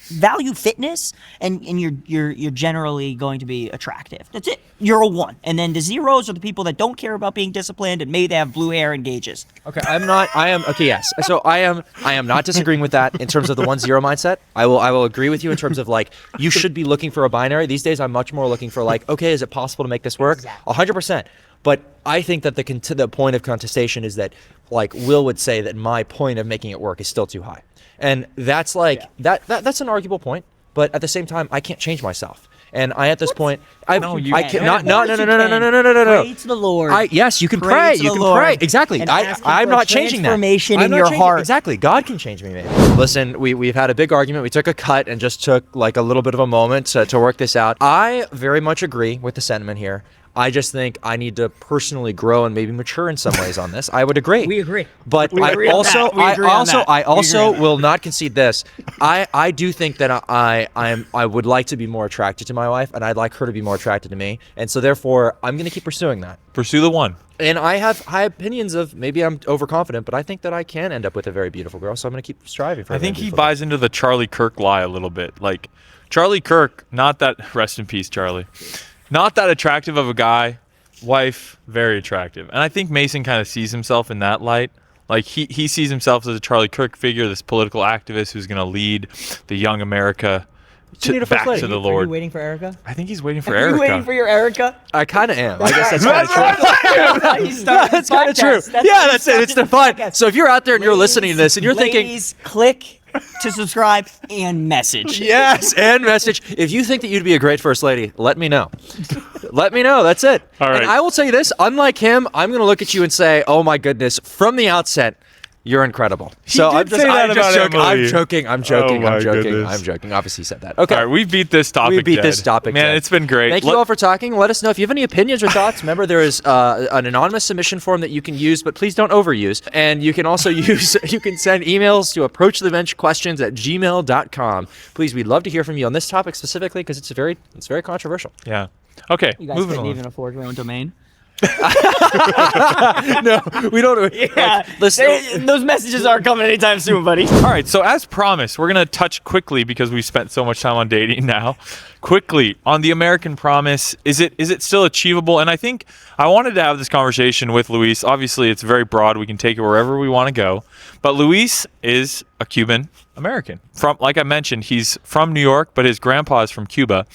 value fitness, and you're generally going to be attractive. That's it. You're a 1. And then the 0s are the people that don't care about being disciplined and maybe they have blue hair and gauges. Okay, yes. So I am not disagreeing with that in terms of the 1-0 mindset. I will agree with you in terms of like, you should be looking for a binary. These days I'm much more looking for like, okay, is it possible to make this work? 100%. But I think that the point of contestation is that, like Will would say, that my point of making it work is still too high. And that's like that's an arguable point, but at the same time I can't change myself. And at this point, I can't. No. Pray to the Lord. Yes, you can Pray pray. to You the can Lord pray. Exactly. and ask him I'm for a not changing that. transformation I'm in not your changing- heart. Exactly. God can change me, maybe. Listen, we've had a big argument. We took a cut and just took like a little bit of a moment to work this out. I very much agree with the sentiment here. I just think I need to personally grow and maybe mature in some ways on this. I would agree. We agree. But We agree on that. We agree on that. I also We agree on will not concede this. I do think that I would like to be more attracted to my wife, and I'd like her to be more attracted to me. And so therefore, I'm going to keep pursuing that. Pursue the 1. And I have high opinions of, maybe I'm overconfident, but I think that I can end up with a very beautiful girl. So I'm going to keep striving for. I think he buys into the Charlie Kirk lie a little bit. Like, Charlie Kirk, not that, rest in peace, Charlie, not that attractive of a guy. Wife, very attractive. And I think Mason kind of sees himself in that light. Like, he sees himself as a Charlie Kirk figure, this political activist who's going to lead the young America back to the Lord. Are you waiting for Erica? I think he's waiting for Are Erica. you waiting for your Erica? I kind of am. I guess that's kind of true. That's Kind of true. Yeah, that's it. It's the fun. So if you're out there and you're listening to this and you're thinking, Ladies, click to subscribe and message. yes, and message. If you think that you'd be a great first lady, let me know. Let me know. That's it. All right. And I will tell you this, unlike him, I'm going to look at you and say, oh my goodness, from the outset, you're incredible. So did say that about joking. Emily. I'm joking. Oh my goodness. I'm joking. Obviously he said that. Okay. All right, we beat this topic. We beat dead. this topic. Man, dead. it's been great. Thank you all for talking. Let us know if you have any opinions or thoughts. Remember, there is an anonymous submission form that you can use, but please don't overuse. And you can also you can send emails to approachthebenchquestions@gmail.com. Please, we'd love to hear from you on this topic specifically because it's very controversial. Yeah. Okay. You guys moving couldn't on. even afford your own domain. No, we don't. Yeah, listen. those messages aren't coming anytime soon, buddy. All right, so as promised, we're going to touch quickly because we spent so much time on dating now. Quickly on the American promise, is it still achievable? And I think I wanted to have this conversation with Luis. Obviously, it's very broad. We can take it wherever we want to go. But Luis is a Cuban American. Like I mentioned, he's from New York, but his grandpa is from Cuba.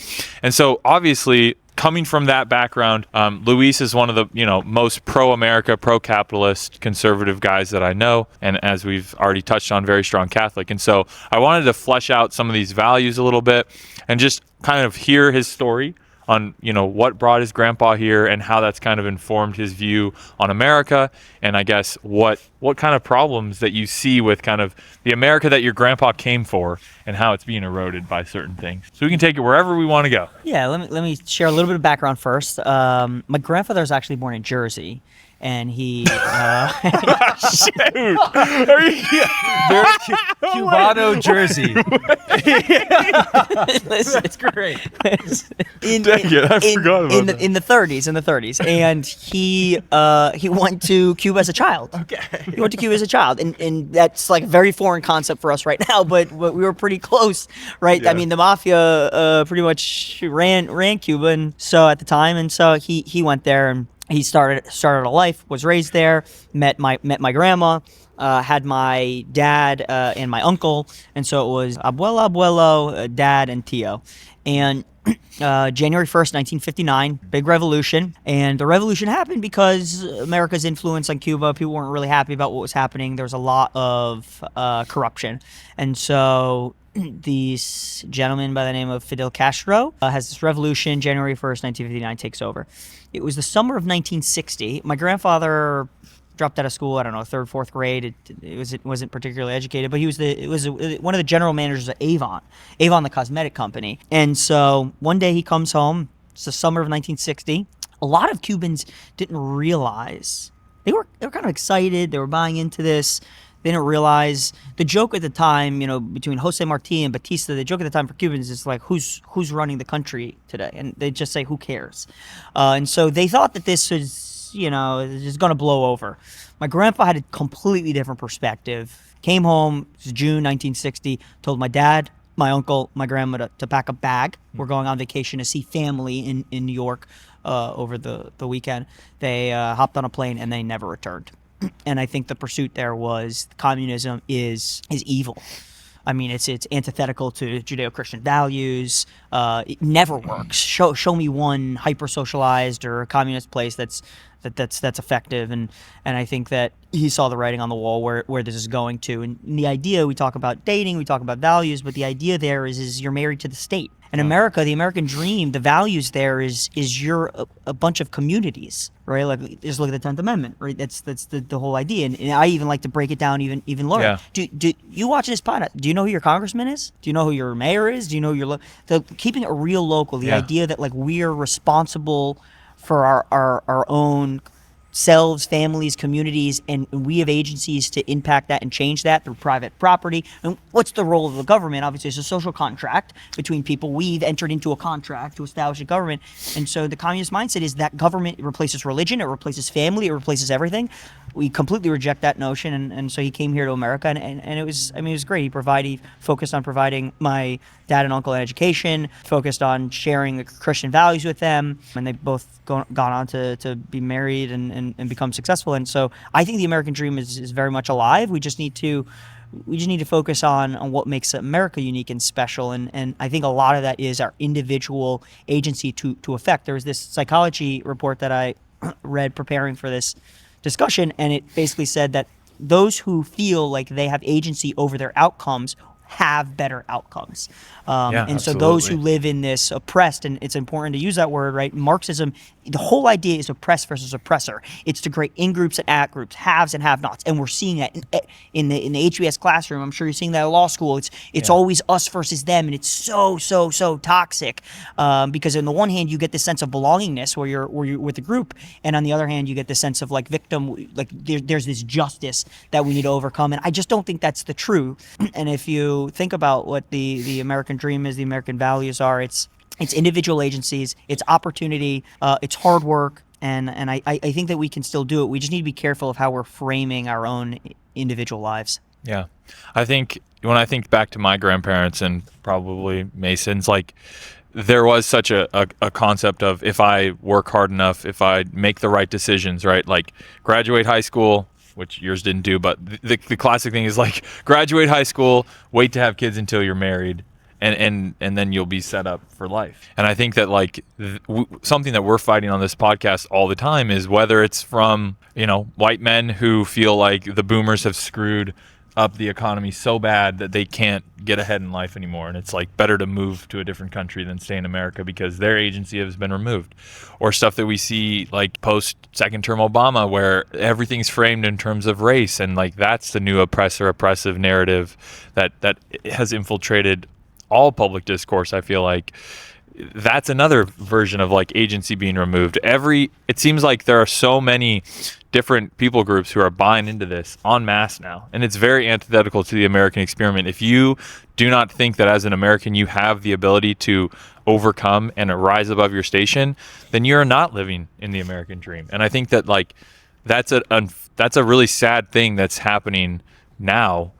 And so obviously, coming from that background, Luis is one of the most pro-America, pro-capitalist, conservative guys that I know, and as we've already touched on, very strong Catholic. And so I wanted to flesh out some of these values a little bit and just kind of hear his story on what brought his grandpa here and how that's kind of informed his view on America, and I guess what kind of problems that you see with kind of the America that your grandpa came for and how it's being eroded by certain things. So we can take it wherever we want to go. Yeah, let me share a little bit of background first. My grandfather was actually born in Jersey, and he Shoot. Are you, Cubano jersey. listen, That's great. Dang it, I forgot about that. in the 30s, and he went to Cuba as a child. Okay. He went to Cuba as a child, and that's like a very foreign concept for us right now, but we were pretty close, right? Yeah. I mean, the mafia pretty much ran Cuba, and so at the time, and so he went there and he started a life, was raised there, met my grandma, had my dad and my uncle, and so it was abuelo, dad, and tío, and. January 1st, 1959, big revolution. And the revolution happened because America's influence on Cuba, people weren't really happy about what was happening. There was a lot of corruption. And so this gentleman by the name of Fidel Castro has this revolution. January 1st, 1959 takes over. It was the summer of 1960. My grandfather dropped out of school, I don't know, third, fourth grade. It wasn't particularly educated, but he was one of the general managers of Avon, the cosmetic company. And so one day he comes home. It's the summer of 1960. A lot of Cubans didn't realize they were kind of excited. They were buying into this. They didn't realize the joke at the time, between Jose Marti and Batista. The joke at the time for Cubans is like, who's running the country today? And they just say, who cares? And so they thought that this was, is going to blow over. My grandpa had a completely different perspective. Came home, it was June 1960, told my dad, my uncle, my grandma to pack a bag. We're going on vacation to see family in New York over the weekend. They hopped on a plane and they never returned. And I think the pursuit there was communism is evil. I mean, it's antithetical to Judeo-Christian values. It never works. Show me one hyper-socialized or a communist place that's effective. And I think that he saw the writing on the wall where this is going to. And the idea, we talk about dating, we talk about values, but the idea there is you're married to the state. In America, the American dream, the values there is you're a bunch of communities, right? Like, just look at the 10th Amendment, right? That's the whole idea. And I even like to break it down even lower. Yeah. Do you watch this podcast? Do you know who your congressman is? Do you know who your mayor is? Do you know keeping it real local, the idea that like we are responsible for our own selves, families, communities, and we have agencies to impact that and change that through private property. And what's the role of the government? Obviously, it's a social contract between people. We've entered into a contract to establish a government. And so the communist mindset is that government replaces religion, it replaces family, it replaces everything. We completely reject that notion. And so he came here to America, and it was great. He focused on providing my dad and uncle an education, focused on sharing the Christian values with them, and they both gone on to be married and become successful. And so I think the American dream is very much alive. We just need to focus on what makes America unique and special. And I think a lot of that is our individual agency to affect. There was this psychology report that I read preparing for this discussion, and it basically said that those who feel like they have agency over their outcomes have better outcomes. And so those who live in this oppressed, and it's important to use that word, right? Marxism, the whole idea is oppressed versus oppressor. It's to create in-groups and out-groups, haves and have-nots. And we're seeing that in the HBS classroom. I'm sure you're seeing that at law school. It's always us versus them, and it's so toxic. Because on the one hand, you get this sense of belongingness where you're with the group, and on the other hand, you get this sense of like victim, like there's this justice that we need to overcome. And I just don't think that's the truth. And if you think about what the American dream is, the American values are, it's individual agencies, it's opportunity, it's hard work, and I think that we can still do it. We just need to be careful of how we're framing our own individual lives. Yeah. I think when I think back to my grandparents and probably Mason's, like, there was such a concept of if I work hard enough, if I make the right decisions, right? Like graduate high school, which yours didn't do, but the classic thing is like graduate high school, wait to have kids until you're married, and then you'll be set up for life. And I think that like something that we're fighting on this podcast all the time is whether it's from, white men who feel like the boomers have screwed up the economy so bad that they can't get ahead in life anymore, and it's like better to move to a different country than stay in America because their agency has been removed, or stuff that we see like post second term Obama where everything's framed in terms of race, and like that's the new oppressive narrative that has infiltrated all public discourse. I feel like that's another version of like agency being removed. It seems like there are so many different people groups who are buying into this en masse now, and it's very antithetical to the American experiment. If you do not think that as an American you have the ability to overcome and rise above your station, then you're not living in the American dream. And I think that like that's a really sad thing that's happening now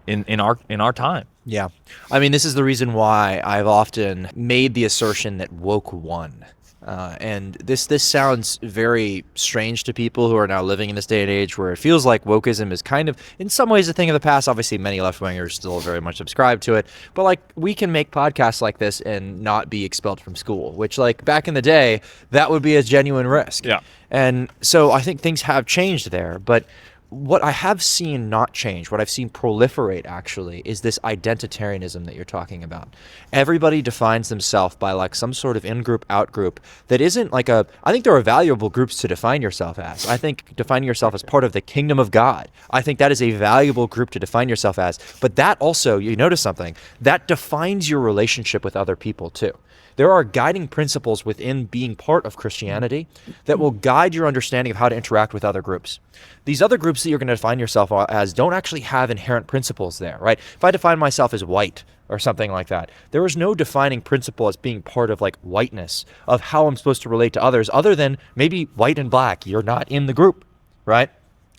in our time. Yeah. I mean, this is the reason why I've often made the assertion that woke won. And this sounds very strange to people who are now living in this day and age where it feels like wokeism is kind of, in some ways, a thing of the past. Obviously, many left-wingers still very much subscribe to it. But, like, we can make podcasts like this and not be expelled from school, which, like, back in the day, that would be a genuine risk. Yeah. And so I think things have changed there. But what I have seen not change, what I've seen proliferate actually, is this identitarianism that you're talking about. Everybody defines themselves by like some sort of in-group, out-group that isn't like I think there are valuable groups to define yourself as. I think defining yourself as part of the kingdom of God, I think that is a valuable group to define yourself as. But that also, you notice something, that defines your relationship with other people too. There are guiding principles within being part of Christianity that will guide your understanding of how to interact with other groups. These other groups that you're going to define yourself as don't actually have inherent principles there, right? If I define myself as white or something like that, there is no defining principle as being part of like whiteness, of how I'm supposed to relate to others, other than maybe white and black. You're not in the group, right?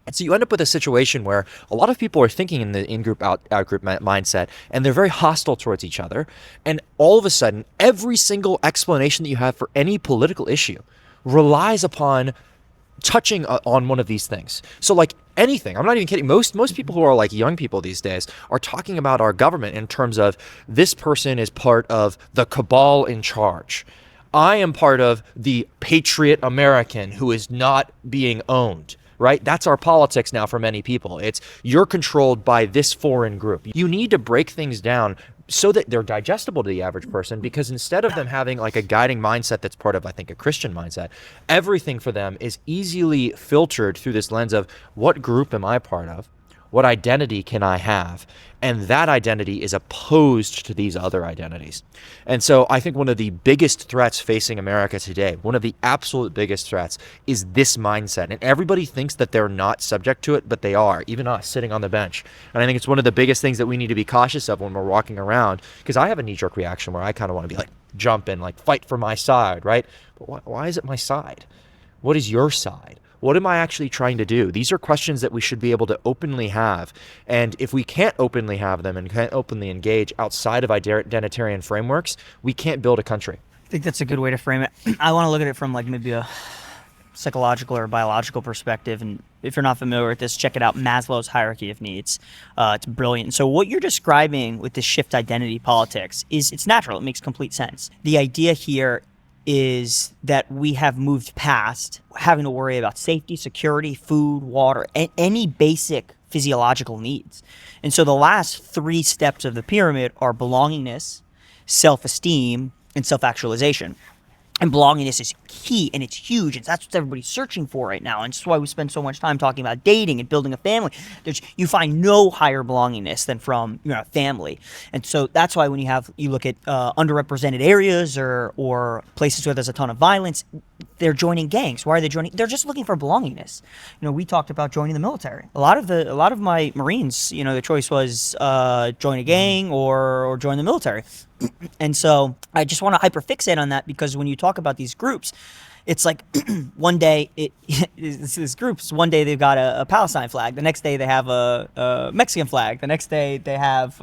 And so you end up with a situation where a lot of people are thinking in the in-group, out-group mindset, and they're very hostile towards each other. And all of a sudden, every single explanation that you have for any political issue relies upon touching on one of these things. So like anything, I'm not even kidding. Most people who are like young people these days are talking about our government in terms of this person is part of the cabal in charge. I am part of the patriot American who is not being owned. Right? That's our politics now for many people. It's you're controlled by this foreign group. You need to break things down so that they're digestible to the average person, because instead of them having like a guiding mindset that's part of, I think, a Christian mindset, everything for them is easily filtered through this lens of what group am I part of? What identity can I have? And that identity is opposed to these other identities. And so I think one of the biggest threats facing America today, one of the absolute biggest threats, is this mindset. And everybody thinks that they're not subject to it, but they are, even us sitting on the bench. And I think it's one of the biggest things that we need to be cautious of when we're walking around, because I have a knee-jerk reaction where I kind of want to be like, jump in, like fight for my side, right? But why is it my side? What is your side? What am I actually trying to do? These are questions that we should be able to openly have. And if we can't openly have them and can't openly engage outside of identitarian frameworks, we can't build a country. I think that's a good way to frame it. I want to look at it from like maybe a psychological or biological perspective. And if you're not familiar with this, check it out, Maslow's hierarchy of needs. It's brilliant. So what you're describing with this shift identity politics it's natural. It makes complete sense. The idea here is that we have moved past having to worry about safety, security, food, water, and any basic physiological needs. And so the last three steps of the pyramid are belongingness, self-esteem, and self-actualization. And belongingness is key, and it's huge, and that's what everybody's searching for right now. And that's why we spend so much time talking about dating and building a family. You find no higher belongingness than from family. And so that's why when you look at underrepresented areas or places where there's a ton of violence, they're joining gangs. Why are they joining? They're just looking for belongingness. We talked about joining the military. A lot of my Marines, the choice was join a gang or join the military. And so I just want to hyperfixate on that, because when you talk about these groups, it's like one day this groups, one day they've got a Palestine flag, the next day they have a Mexican flag, the next day they have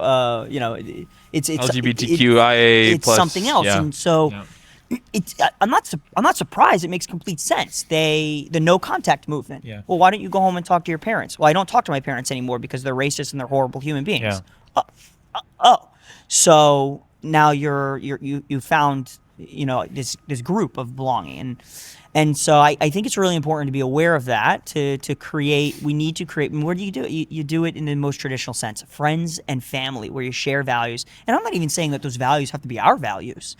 it's LGBTQIA+. It's something else, yeah. And so. Yeah. I'm not surprised. It makes complete sense. The no contact movement. Yeah. Well, why don't you go home and talk to your parents? Well, I don't talk to my parents anymore because they're racist and they're horrible human beings. Yeah. So now you found this group of belonging, and so I think it's really important to be aware of that. To create, we need to create. And where do you do it? You do it in the most traditional sense, friends and family, where you share values. And I'm not even saying that those values have to be our values.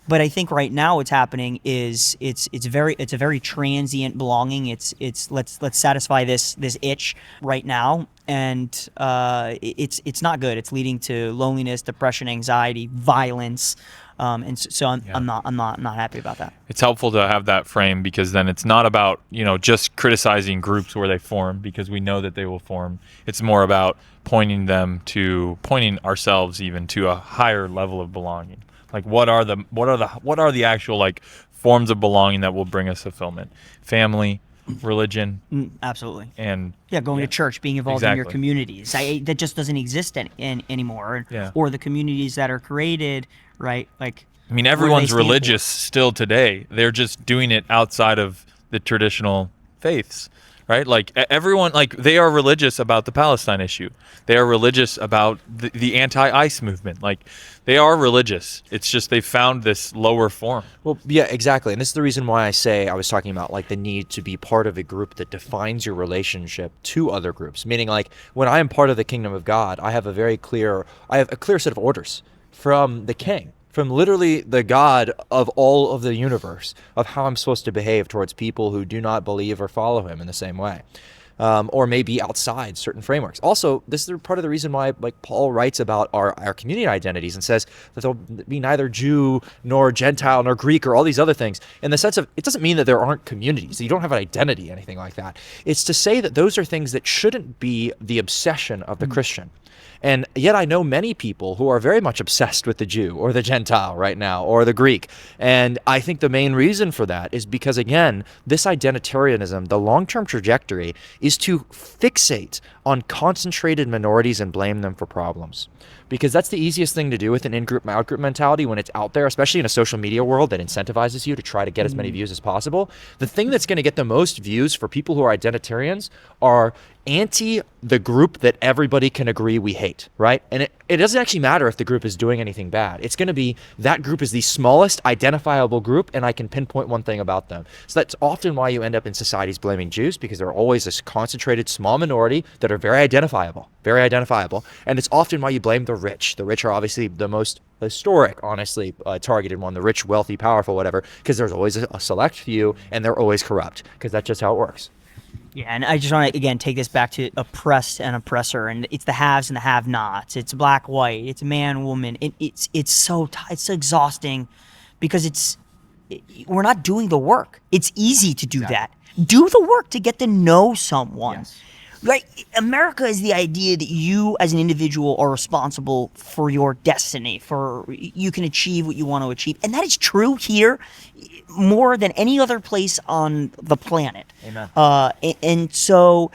But I think right now what's happening is it's a very transient belonging. It's let's satisfy this itch right now, and it's not good. It's leading to loneliness, depression, anxiety, violence, And so I'm not happy about that. It's helpful to have that frame, because then it's not about, just criticizing groups where they form, because we know that they will form. It's more about pointing ourselves even to a higher level of belonging. Like what are the actual like forms of belonging that will bring us fulfillment? Family, religion, Absolutely. and going to church, being involved in your Exactly. communities. That just doesn't exist anymore. Yeah. Or the communities that are created, right? Like, I mean, what do they everyone's stand for? religious still today. They're just doing it outside of the traditional faiths, right? Like everyone, like they are religious about the Palestine issue. They are religious about the anti-ICE movement. Like they are religious. It's just they found this lower form. Well, yeah, exactly. And this is the reason why I was talking about like the need to be part of a group that defines your relationship to other groups. Meaning like when I am part of the kingdom of God, I have a clear set of orders from the king, from literally the God of all of the universe, of how I'm supposed to behave towards people who do not believe or follow him in the same way. Or maybe outside certain frameworks. Also, this is part of the reason why like Paul writes about our community identities and says that there'll be neither Jew nor Gentile nor Greek or all these other things, in the sense of it doesn't mean that there aren't communities, that you don't have an identity, anything like that. It's to say that those are things that shouldn't be the obsession of the Christian. And yet I know many people who are very much obsessed with the Jew or the Gentile right now, or the Greek. And I think the main reason for that is because, again, this identitarianism, the long-term trajectory is to fixate on concentrated minorities and blame them for problems. Because that's the easiest thing to do with an in-group, out-group mentality when it's out there, especially in a social media world that incentivizes you to try to get as many views as possible. The thing that's going to get the most views for people who are identitarians are anti the group that everybody can agree we hate, right? And it doesn't actually matter if the group is doing anything bad. It's going to be that group is the smallest identifiable group, and I can pinpoint one thing about them. So that's often why you end up in societies blaming Jews, because they're always this concentrated small minority that are very identifiable. And it's often why you blame the rich. The rich are obviously the most historic, honestly, targeted one, the rich, wealthy, powerful, whatever, because there's always a select few, and they're always corrupt, because that's just how it works. Yeah, and I just want to, again, take this back to oppressed and oppressor, and it's the haves and the have-nots. It's black, white. It's man, woman. It's so exhausting, because we're not doing the work. It's easy to do that. Do the work to get to know someone. Yes. Right? America is the idea that you as an individual are responsible for your destiny, for you can achieve what you want to achieve. And that is true here more than any other place on the planet. Amen. And so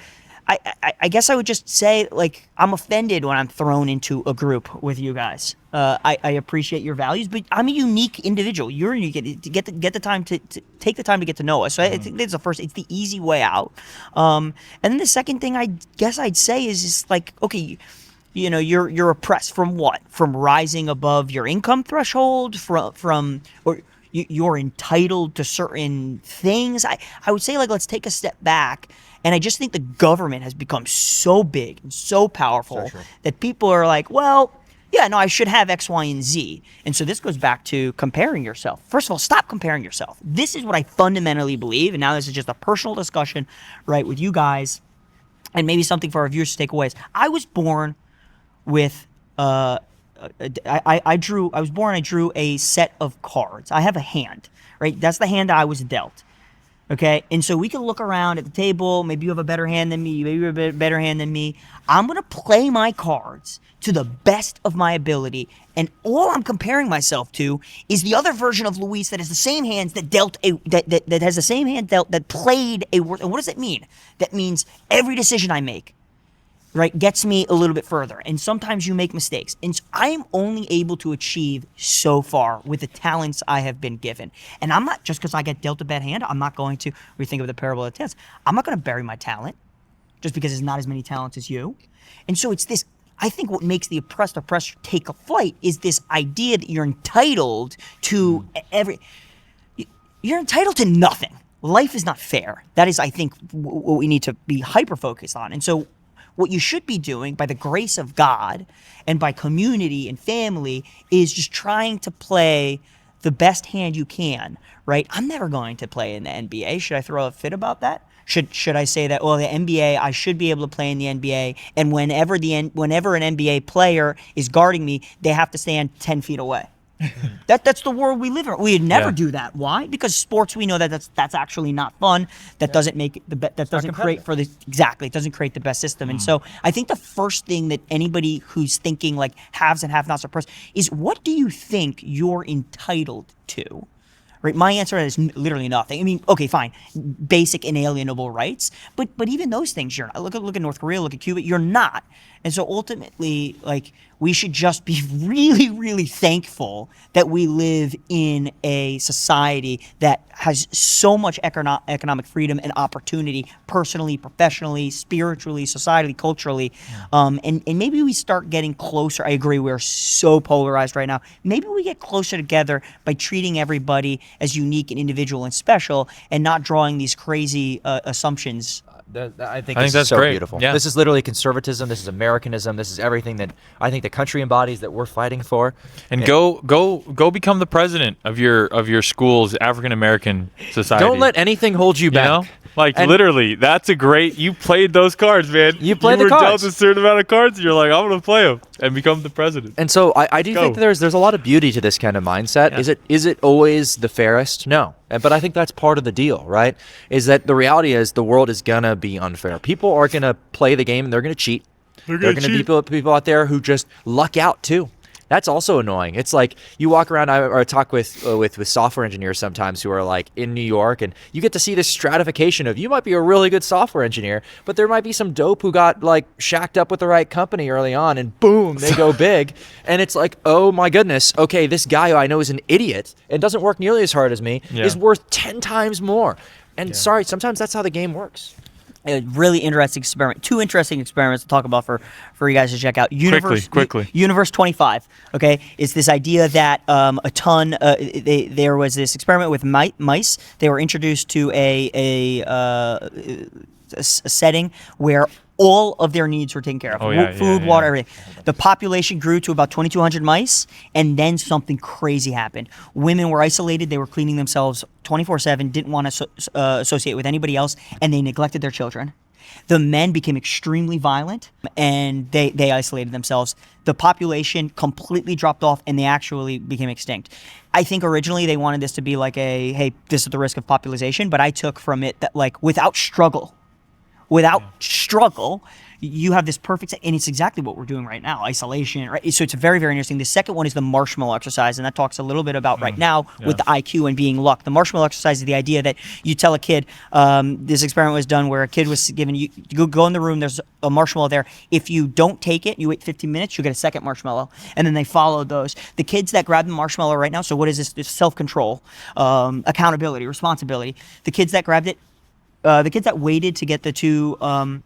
I guess I would just say, like, I'm offended when I'm thrown into a group with you guys. I appreciate your values, but I'm a unique individual. You're unique. To get the time to take the time to get to know us. So I think that's the first. It's the easy way out. And then the second thing I guess I'd say is just like, okay, you're oppressed from what? From rising above your income threshold, or you're entitled to certain things. I would say, like, let's take a step back. And I just think the government has become so big and so powerful that people are like, well, yeah, no, I should have X, Y, and Z. And so this goes back to comparing yourself. First of all, stop comparing yourself. This is what I fundamentally believe. And now this is just a personal discussion, right, with you guys, and maybe something for our viewers to take away. I was born with I drew a set of cards. I have a hand, right? That's the hand I was dealt. Okay, and so we can look around at the table. Maybe you have a better hand than me. Maybe you have a better hand than me. I'm gonna play my cards to the best of my ability, and all I'm comparing myself to is the other version of Luis that has the same hands that that played a word. And what does that mean? That means every decision I make, right, gets me a little bit further. And sometimes you make mistakes. And so I am only able to achieve so far with the talents I have been given. And I'm not, just because I get dealt a bad hand, I'm not going to, we think of the parable of the talents, I'm not going to bury my talent just because there's not as many talents as you. And so it's this, I think what makes the oppressor take a flight is this idea that you're entitled to you're entitled to nothing. Life is not fair. That is, I think, what we need to be hyper-focused on. And so what you should be doing, by the grace of God and by community and family, is just trying to play the best hand you can, right? I'm never going to play in the NBA. Should I throw a fit about that? Should I say that, well, the NBA, I should be able to play in the NBA, and whenever an NBA player is guarding me, they have to stand 10 feet away? That's the world we live in. We'd never Yeah. do that. Why? Because sports, we know that that's actually not fun. That doesn't make that doesn't create for the exactly. It doesn't create the best system. And so I think the first thing that anybody who's thinking like haves and have-nots are person is, what do you think you're entitled to? Right. My answer is literally nothing. I mean, okay, fine, basic inalienable rights, but even those things, you're not. Look at North Korea, look at Cuba. You're not. And so ultimately, like, we should just be really, really thankful that we live in a society that has so much economic freedom and opportunity, personally, professionally, spiritually, societally, culturally. And maybe we start getting closer. I agree, we're so polarized right now. Maybe we get closer together by treating everybody as unique and individual and special, and not drawing these crazy assumptions. I think that's this is so great. beautiful. Yeah. This is literally conservatism. This is Americanism. This is everything that I think the country embodies, that we're fighting for. And go become the president of your school's African American society. Don't let anything hold you you back. know? Like, And- literally, that's a great. You played those cards, man. You played the were cards. dealt a certain amount of cards. And you're like, I'm gonna play them and become the president. And so I do Go. think there's a lot of beauty to this kind of mindset. Yeah. Is it always the fairest? No. But I think that's part of the deal, right? Is that the reality is the world is gonna be unfair. People are gonna play the game and they're gonna cheat. They're gonna be people out there who just luck out too. That's also annoying. It's like you walk around. I talk with software engineers sometimes who are like in New York, and you get to see this stratification of, you might be a really good software engineer, but there might be some dope who got like shacked up with the right company early on, and boom, they go big. And it's like, oh my goodness, okay, this guy who I know is an idiot and doesn't work nearly as hard as me is worth 10 times more. And sorry, sometimes that's how the game works. A really interesting experiment. 2 interesting experiments to talk about for you guys to check out. Quickly. Universe 25. Okay, is this idea that there was this experiment with mice. They were introduced to a setting where all of their needs were taken care of. Food, water, everything. The population grew to about 2,200 mice, and then something crazy happened. Women were isolated. They were cleaning themselves 24/7, didn't want to associate with anybody else, and they neglected their children. The men became extremely violent, and they isolated themselves. The population completely dropped off, and they actually became extinct. I think originally they wanted this to be like hey, this is the risk of popularization, but I took from it that, like, without struggle, you have this perfect, and it's exactly what we're doing right now, isolation, right? So it's very, very interesting. The second one is the marshmallow exercise, and that talks a little bit about right now with the IQ and being luck. The marshmallow exercise is the idea that you tell a kid, this experiment was done where a kid was given, you go in the room, there's a marshmallow there. If you don't take it, you wait 15 minutes, you get a second marshmallow. And then they followed those. The kids that grab the marshmallow right now, so what is this? It's self-control, accountability, responsibility. The kids that grabbed it, the kids that waited to get the 2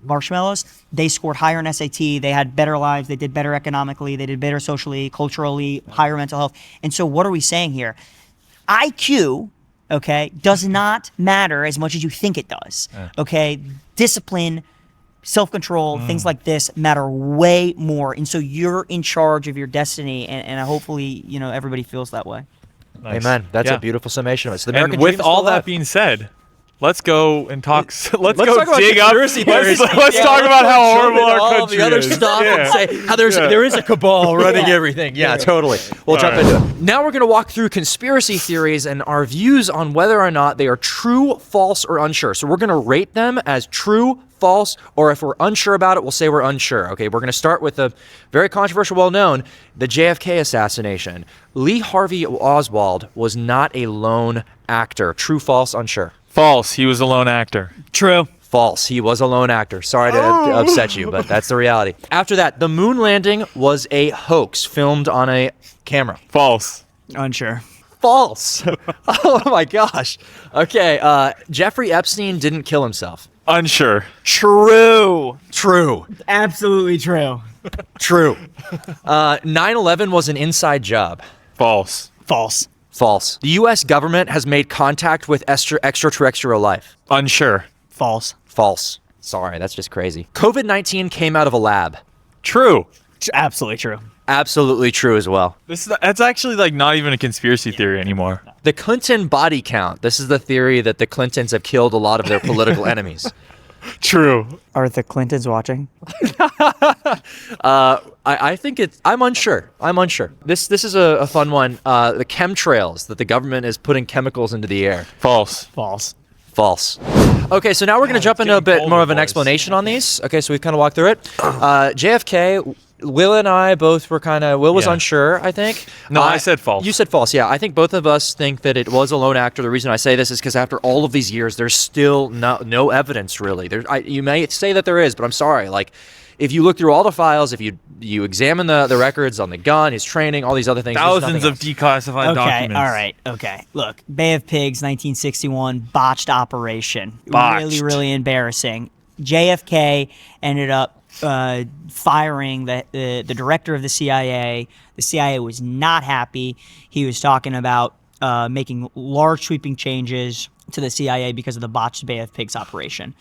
marshmallows, they scored higher in SAT. They had better lives. They did better economically. They did better socially, culturally, higher mental health. And so what are we saying here? IQ, okay, does not matter as much as you think it does. Okay, discipline, self-control, things like this matter way more. And so you're in charge of your destiny, and hopefully, everybody feels that way. Nice. Amen. That's Yeah. a beautiful summation of it. So the American And dream with is all still that alive. being said, let's go and talk. Let's talk go about dig up. conspiracy theories. Let's Yeah, talk about how jump horrible into our all country the other is. stuff and say how there is a cabal running everything. Yeah, totally. We'll jump into it. Now we're going to walk through conspiracy theories and our views on whether or not they are true, false, or unsure. So we're going to rate them as true, false, or if we're unsure about it, we'll say we're unsure. Okay, we're going to start with a very controversial, well-known, the JFK assassination. Lee Harvey Oswald was not a lone actor. True, false, unsure. False. He was a lone actor. True. False. He was a lone actor. Sorry to upset you, but that's the reality. After that, the moon landing was a hoax filmed on a camera. False. Unsure. False. Oh my gosh. Okay. Jeffrey Epstein didn't kill himself. Unsure. True. True. Absolutely true. True. 9/11 was an inside job. False. False. False. The U.S. government has made contact with extraterrestrial life. Unsure. False. False. Sorry, that's just crazy. COVID-19 came out of a lab. True. Absolutely true. Absolutely true as well. That's actually like not even a conspiracy theory anymore. The Clinton body count. This is the theory that the Clintons have killed a lot of their political enemies. True. Are the Clintons watching? I think I'm unsure. This is a fun one. The chemtrails that the government is putting chemicals into the air. False. False. Okay, so now we're going to jump into a getting bit colder, more of an boys. explanation on these. Okay, so we've kind of walked through it. JFK, Will and I both were Will was Yeah. unsure, I think. No, I said false. You said false, yeah. I think both of us think that it was a lone actor. The reason I say this is because after all of these years, there's still no evidence, really. You may say that there is, but I'm sorry. Like, if you look through all the files, if you examine the records on the gun, his training, all these other things, there's Thousands nothing of else. declassified Okay, documents. all right, okay. Look, Bay of Pigs, 1961, botched operation. Botched. Really, really embarrassing. JFK ended up firing the director of the CIA. The CIA was not happy. He was talking about making large sweeping changes to the CIA because of the botched Bay of Pigs operation.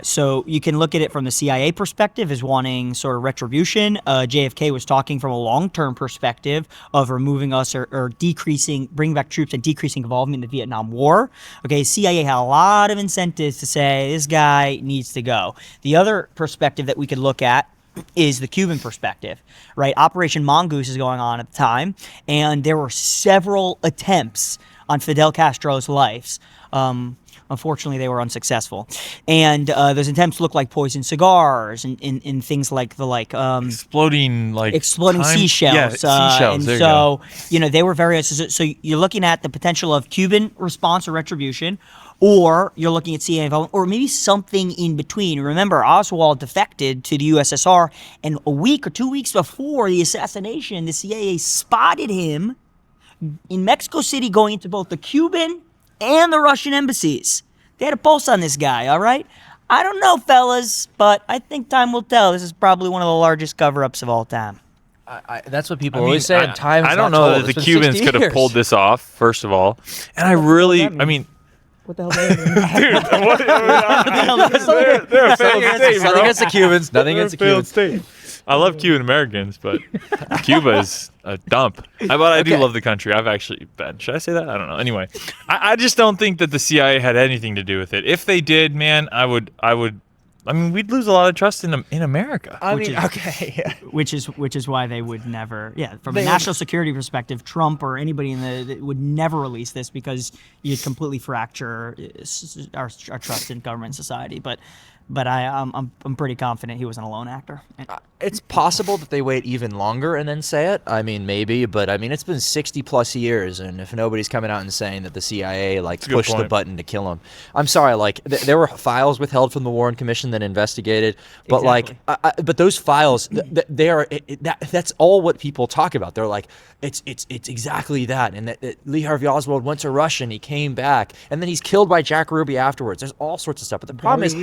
So you can look at it from the CIA perspective as wanting sort of retribution. JFK was talking from a long-term perspective of removing us or decreasing, bringing back troops and decreasing involvement in the Vietnam War. Okay, CIA had a lot of incentives to say this guy needs to go. The other perspective that we could look at is the Cuban perspective, right? Operation Mongoose is going on at the time, and there were several attempts on Fidel Castro's life. Unfortunately, they were unsuccessful, and those attempts look like poisoned cigars and things like Exploding seashells. Yeah, seashells. And there so they were very. So you're looking at the potential of Cuban response or retribution, or you're looking at CIA involvement, or maybe something in between. Remember, Oswald defected to the USSR, and a week or 2 weeks before the assassination, the CIA spotted him in Mexico City going into both the Cuban and the Russian embassies. They had a pulse on this guy, all right? I don't know, fellas, but I think time will tell. This is probably one of the largest cover-ups of all time. That's what people I mean, always say. And time. I don't know that the Cubans could have pulled this off, first of all. And I mean, What the hell does that mean? they're a failed state, Nothing bro. against the Cubans. Nothing against the They're a Cubans. failed state. I love Cuban Americans, but Cuba is a dump. But I do love the country. I've actually been. Should I say that? I don't know. Anyway, I just don't think that the CIA had anything to do with it. If they did, man, I would. I mean, we'd lose a lot of trust in America. Which is why they would never. Yeah, from a national security perspective, Trump or anybody that would never release this because you'd completely fracture our trust in government and society. But I'm pretty confident he wasn't a lone actor. It's possible that they wait even longer and then say it. I mean, maybe, but I mean, it's been 60 plus years, and if nobody's coming out and saying that the CIA pushed the button to kill him, I'm sorry. There were files withheld from the Warren Commission that investigated, but Exactly. but those files, that's all what people talk about. They're like, it's exactly that, and that Lee Harvey Oswald went to Russia and he came back, and then he's killed by Jack Ruby afterwards. There's all sorts of stuff, but the problem is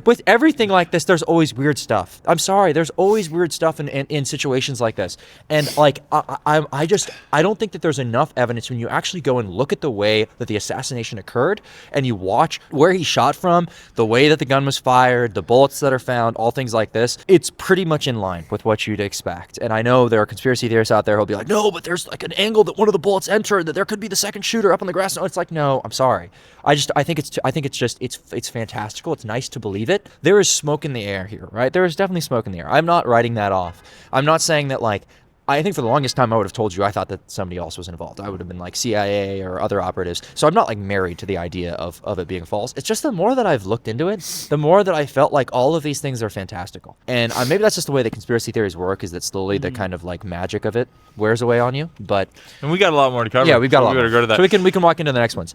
with everything like this, there's always weird stuff. I'm sorry, there's always weird stuff in situations like this, and I don't think that there's enough evidence when you actually go and look at the way that the assassination occurred, and you watch where he shot from, the way that the gun was fired, the bullets that are found, all things like this. It's pretty much in line with what you'd expect. And I know there are conspiracy theorists out there who'll be like, no, but there's like an angle that one of the bullets entered, that there could be the second shooter up on the grass. No, it's like, no, I'm sorry. I think it's fantastical. It's nice to believe it. There is smoke in the air here, right? There is definitely smoke in the air. I'm not writing that off. I'm not saying that I think for the longest time I would have told you I thought that somebody else was involved. I would have been like CIA or other operatives. So I'm not married to the idea of it being false. It's just the more that I've looked into it, the more that I felt like all of these things are fantastical. And maybe that's just the way that conspiracy theories work, is that slowly the kind of magic of it wears away on you. But And we got a lot more to cover. yeah, we've got a so lot we more. gotta go to that. So we can walk into the next ones.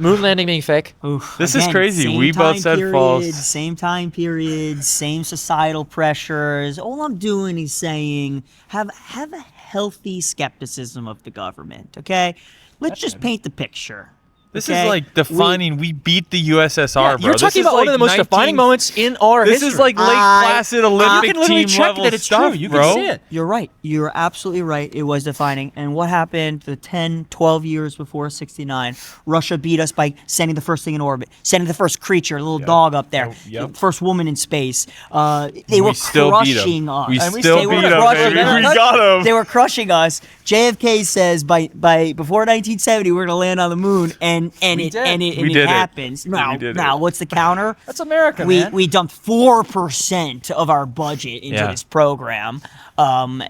Moon landing being fake. Oof. This is Again, crazy. same We both time said period, false. Same time period, same societal pressures. All I'm doing is saying have a healthy skepticism of the government, okay? Let's just paint the picture. This okay? is like defining. We beat the USSR, bro. You're talking about one of the most defining moments in our This history. is like Lake Placid Olympic you can literally team check level that it's stuff, true. You bro. can see it. You're right. You're absolutely right. It was defining. And what happened the 10, 12 years before 69? Russia beat us by sending the first thing in orbit, sending the first creature, a little dog up there, Yep. first woman in space. They were still beat 'em. crushing us. We And still they were beat 'em, crushing baby. We us. got 'em. They were crushing us. JFK says by before 1970 we're going to land on the moon, and and it We did it. happens. We Now, did now it. what's the counter? That's America, we man. we dumped 4% of our budget into Yeah. this program. I'm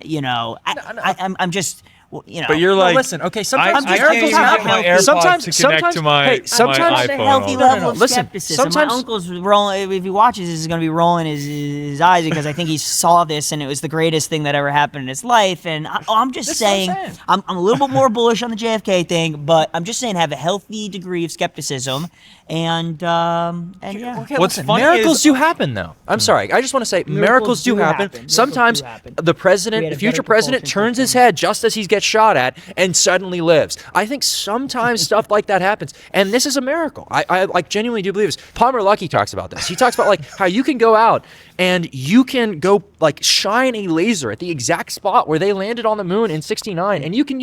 just, But you're like, listen, okay, sometimes I can't miracles even happen. get my AirPods Sometimes- to connect sometimes- to my, hey, my sometimes- a iPhone. healthy all the level time. of Listen, skepticism. sometimes- My uncle's rolling. If he watches this, he's going to be rolling his eyes because I think he saw this and it was the greatest thing that ever happened in his life. And I'm just That's what I'm saying, saying. I'm a little bit more bullish on the JFK thing, but I'm just saying have a healthy degree of skepticism and yeah. Okay, What's listen, funny miracles is- do happen, though. I'm sorry. I just want to say miracles do happen. Miracles Sometimes do happen. the president, We had the a future better president, propulsion turns his system. head just as he gets shot at and suddenly lives. I think sometimes stuff like that happens, and this is a miracle. I like genuinely do believe this. Palmer Luckey talks about this. He talks about like how you can go out and you can go like shine a laser at the exact spot where they landed on the moon in '69, and you can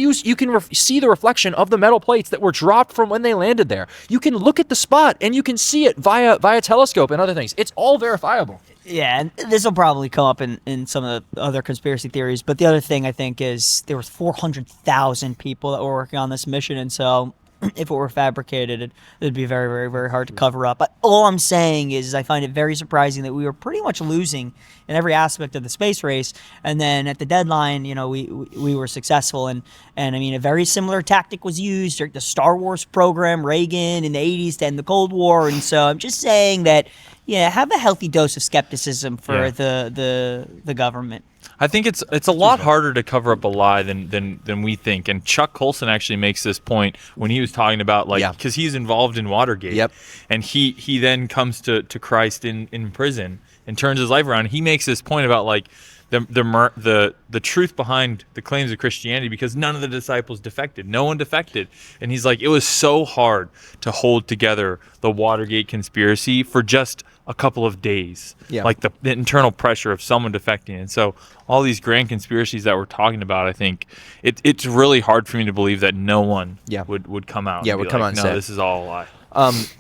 see the reflection of the metal plates that were dropped from when they landed there. You can look at the spot and you can see it via telescope and other things. It's all verifiable. Yeah, and this will probably come up in some of the other conspiracy theories. But the other thing I think is there was 400,000 people that were working on this mission, and so if it were fabricated, it'd be very, very, very hard to cover up. But all I'm saying is I find it very surprising that we were pretty much losing in every aspect of the space race, and then at the deadline, we were successful. And I mean, a very similar tactic was used during the Star Wars program, Reagan in the 80s to end the Cold War. And so I'm just saying that, yeah, have a healthy dose of skepticism for the government. I think it's a lot harder to cover up a lie than we think. And Chuck Colson actually makes this point when he was talking about because he's involved in Watergate. Yep. And he then comes to Christ in prison and turns his life around. He makes this point about like the truth behind the claims of Christianity, because none of the disciples defected. No one defected. And he's like, it was so hard to hold together the Watergate conspiracy for just a couple of days. Yeah. Like the internal pressure of someone defecting. And so all these grand conspiracies that we're talking about, I think it's really hard for me to believe that no one would come out. Yeah, and would be come like, out and no, say it. this is all a lie.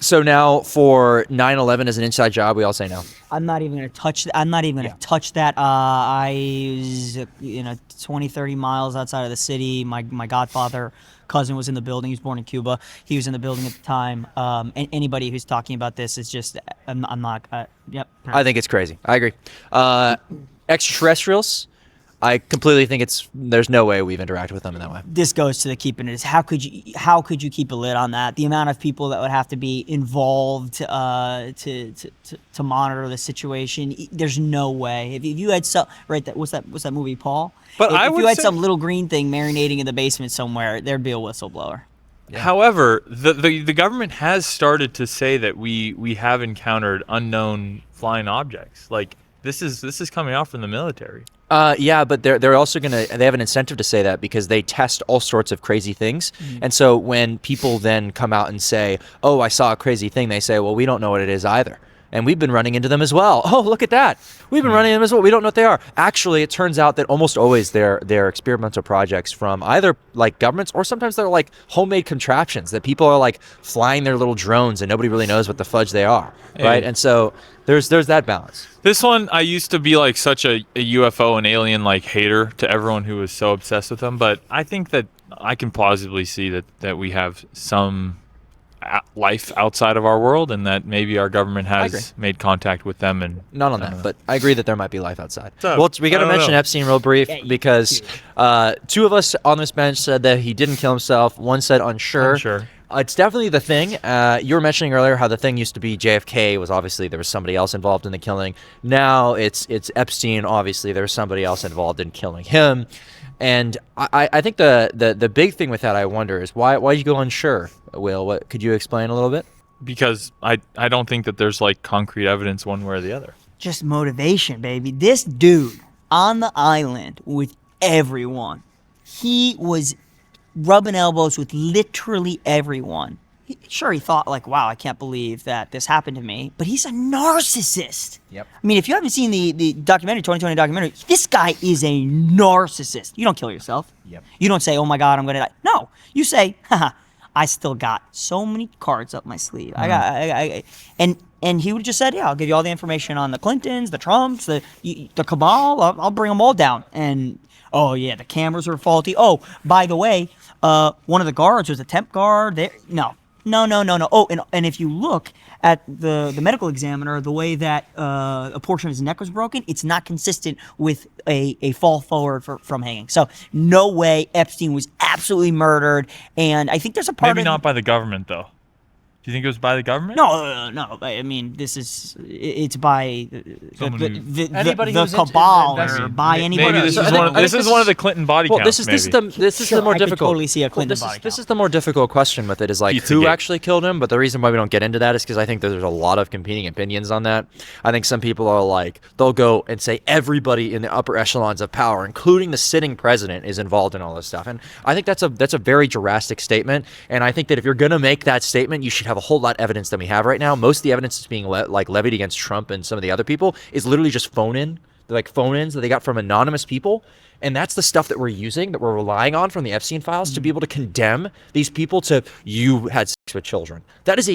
So now for 9/11 as an inside job, we all say no. I'm not even going to touch that. I'm not even going to touch that. I was, 20, 30 miles outside of the city. My godfather cousin was in the building. He was born in Cuba. He was in the building at the time. And anybody who's talking about this is just, I'm not, yep. I think it's crazy. I agree. Extraterrestrials, I completely think there's no way we've interacted with them in that way. This goes to the keeping it. How could you keep a lid on that? The amount of people that would have to be involved to monitor the situation. There's no way. If you had what's that movie, Paul? But if I you would had say- some little green thing marinating in the basement somewhere, there'd be a whistleblower. Yeah. However, the government has started to say that we have encountered unknown flying objects. Like this is coming out from the military. Yeah, but they're also they have an incentive to say that because they test all sorts of crazy things. And so when people then come out and say, "Oh, I saw a crazy thing," they say, "Well, we don't know what it is either. And we've been running into them as well. Oh, look at that. We've been running into them as well. We don't know what they are." Actually, it turns out that almost always they're experimental projects from either like governments or sometimes they're like homemade contraptions that people are like flying their little drones and nobody really knows what the fudge they are, right? And so there's that balance. This one, I used to be like such a UFO and alien like hater to everyone who was so obsessed with them, but I think that I can plausibly see that we have some life outside of our world, and that maybe our government has made contact with them. And Not on that, but I agree that there might be life outside. So, Well, we got to I don't mention know. Epstein real brief because two of us on this bench said that he didn't kill himself. One said unsure. Unsure. It's definitely the thing. You were mentioning earlier how the thing used to be JFK was obviously there was somebody else involved in the killing. Now it's Epstein. Obviously there's somebody else involved in killing him. And I think the big thing with that, I wonder, is why you go unsure, Will? What could you explain a little bit? Because I don't think that there's like concrete evidence one way or the other. Just motivation, baby. This dude on the island with everyone, he was rubbing elbows with literally everyone. Sure, he thought like, wow, I can't believe that this happened to me, but he's a narcissist. Yep. I mean, if you haven't seen the documentary, 2020 documentary, this guy is a narcissist. You don't kill yourself. Yep. You don't say, oh my God, I'm going to die. No, you say, haha, I still got so many cards up my sleeve. And he would have just said, yeah, I'll give you all the information on the Clintons, the Trumps, the cabal. I'll bring them all down. And, oh yeah, the cameras were faulty. Oh, by the way, one of the guards was a temp guard. No, No. Oh, and if you look at the medical examiner, the way that a portion of his neck was broken, it's not consistent with a fall forward from hanging. So no way Epstein was absolutely murdered. And I think there's a part Maybe of not by the government, though. Do you think it was by the government? No. I mean, it's by Someone Anybody the who's into cabal invest- or by anybody. Maybe this So is I think- one. I think This is this one is- of the Clinton body Well, counts. this is maybe. the more I could difficult. totally see a Clinton this body is, this count. is the more difficult question with it is like who Pizzagate. actually killed him. But the reason why we don't get into that is because I think that there's a lot of competing opinions on that. I think some people are like they'll go and say everybody in the upper echelons of power, including the sitting president, is involved in all this stuff. And I think that's a very drastic statement. And I think that if you're gonna make that statement, you should have a whole lot of evidence than we have right now. Most of the evidence that's being levied against Trump and some of the other people is literally just phone-ins that they got from anonymous people. And that's the stuff that we're using, that we're relying on from the Epstein files to be able to condemn these people to, you had sex with children. That is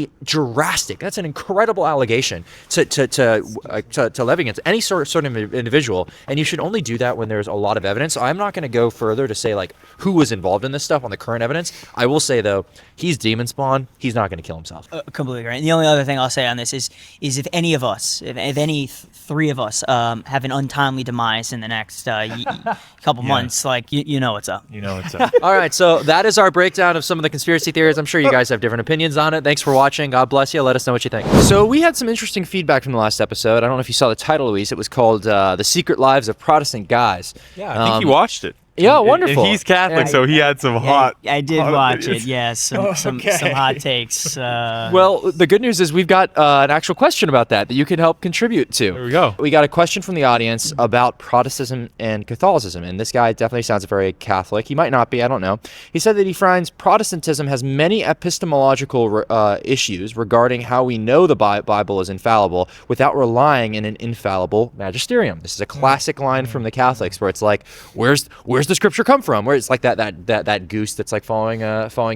that's an incredible allegation to levy against any sort of individual. And you should only do that when there's a lot of evidence. So I'm not going to go further to say like who was involved in this stuff on the current evidence. I will say though, he's demon spawn. He's not going to kill himself. Completely agree. And the only other thing I'll say on this is if any of us, if any three of us have an untimely demise in the next couple months, like you know what's up. You know, it's a, All right, so that is our breakdown of some of the conspiracy theories. I'm sure you guys have different opinions on it. Thanks for watching. God bless you. Let us know what you think. So we had some interesting feedback from the last episode. I don't know if you saw the title, Luis. It was called The Secret Lives of Protestant Guys. yeah, I think you watched it. Yeah, And- wonderful. And he's Catholic, Yeah, so he had some hot. I did hot watch opinions. it. Yes, some hot takes. Well, the good news is we've got an actual question about that you can help contribute to. There we go. We got a question from the audience about Protestantism and Catholicism, and this guy definitely sounds very Catholic. He might not be, I don't know. He said that he finds Protestantism has many epistemological issues regarding how we know the Bible is infallible without relying in an infallible magisterium. This is a classic line from the Catholics where it's like, where's the scripture come from? Where it's like that goose that's like following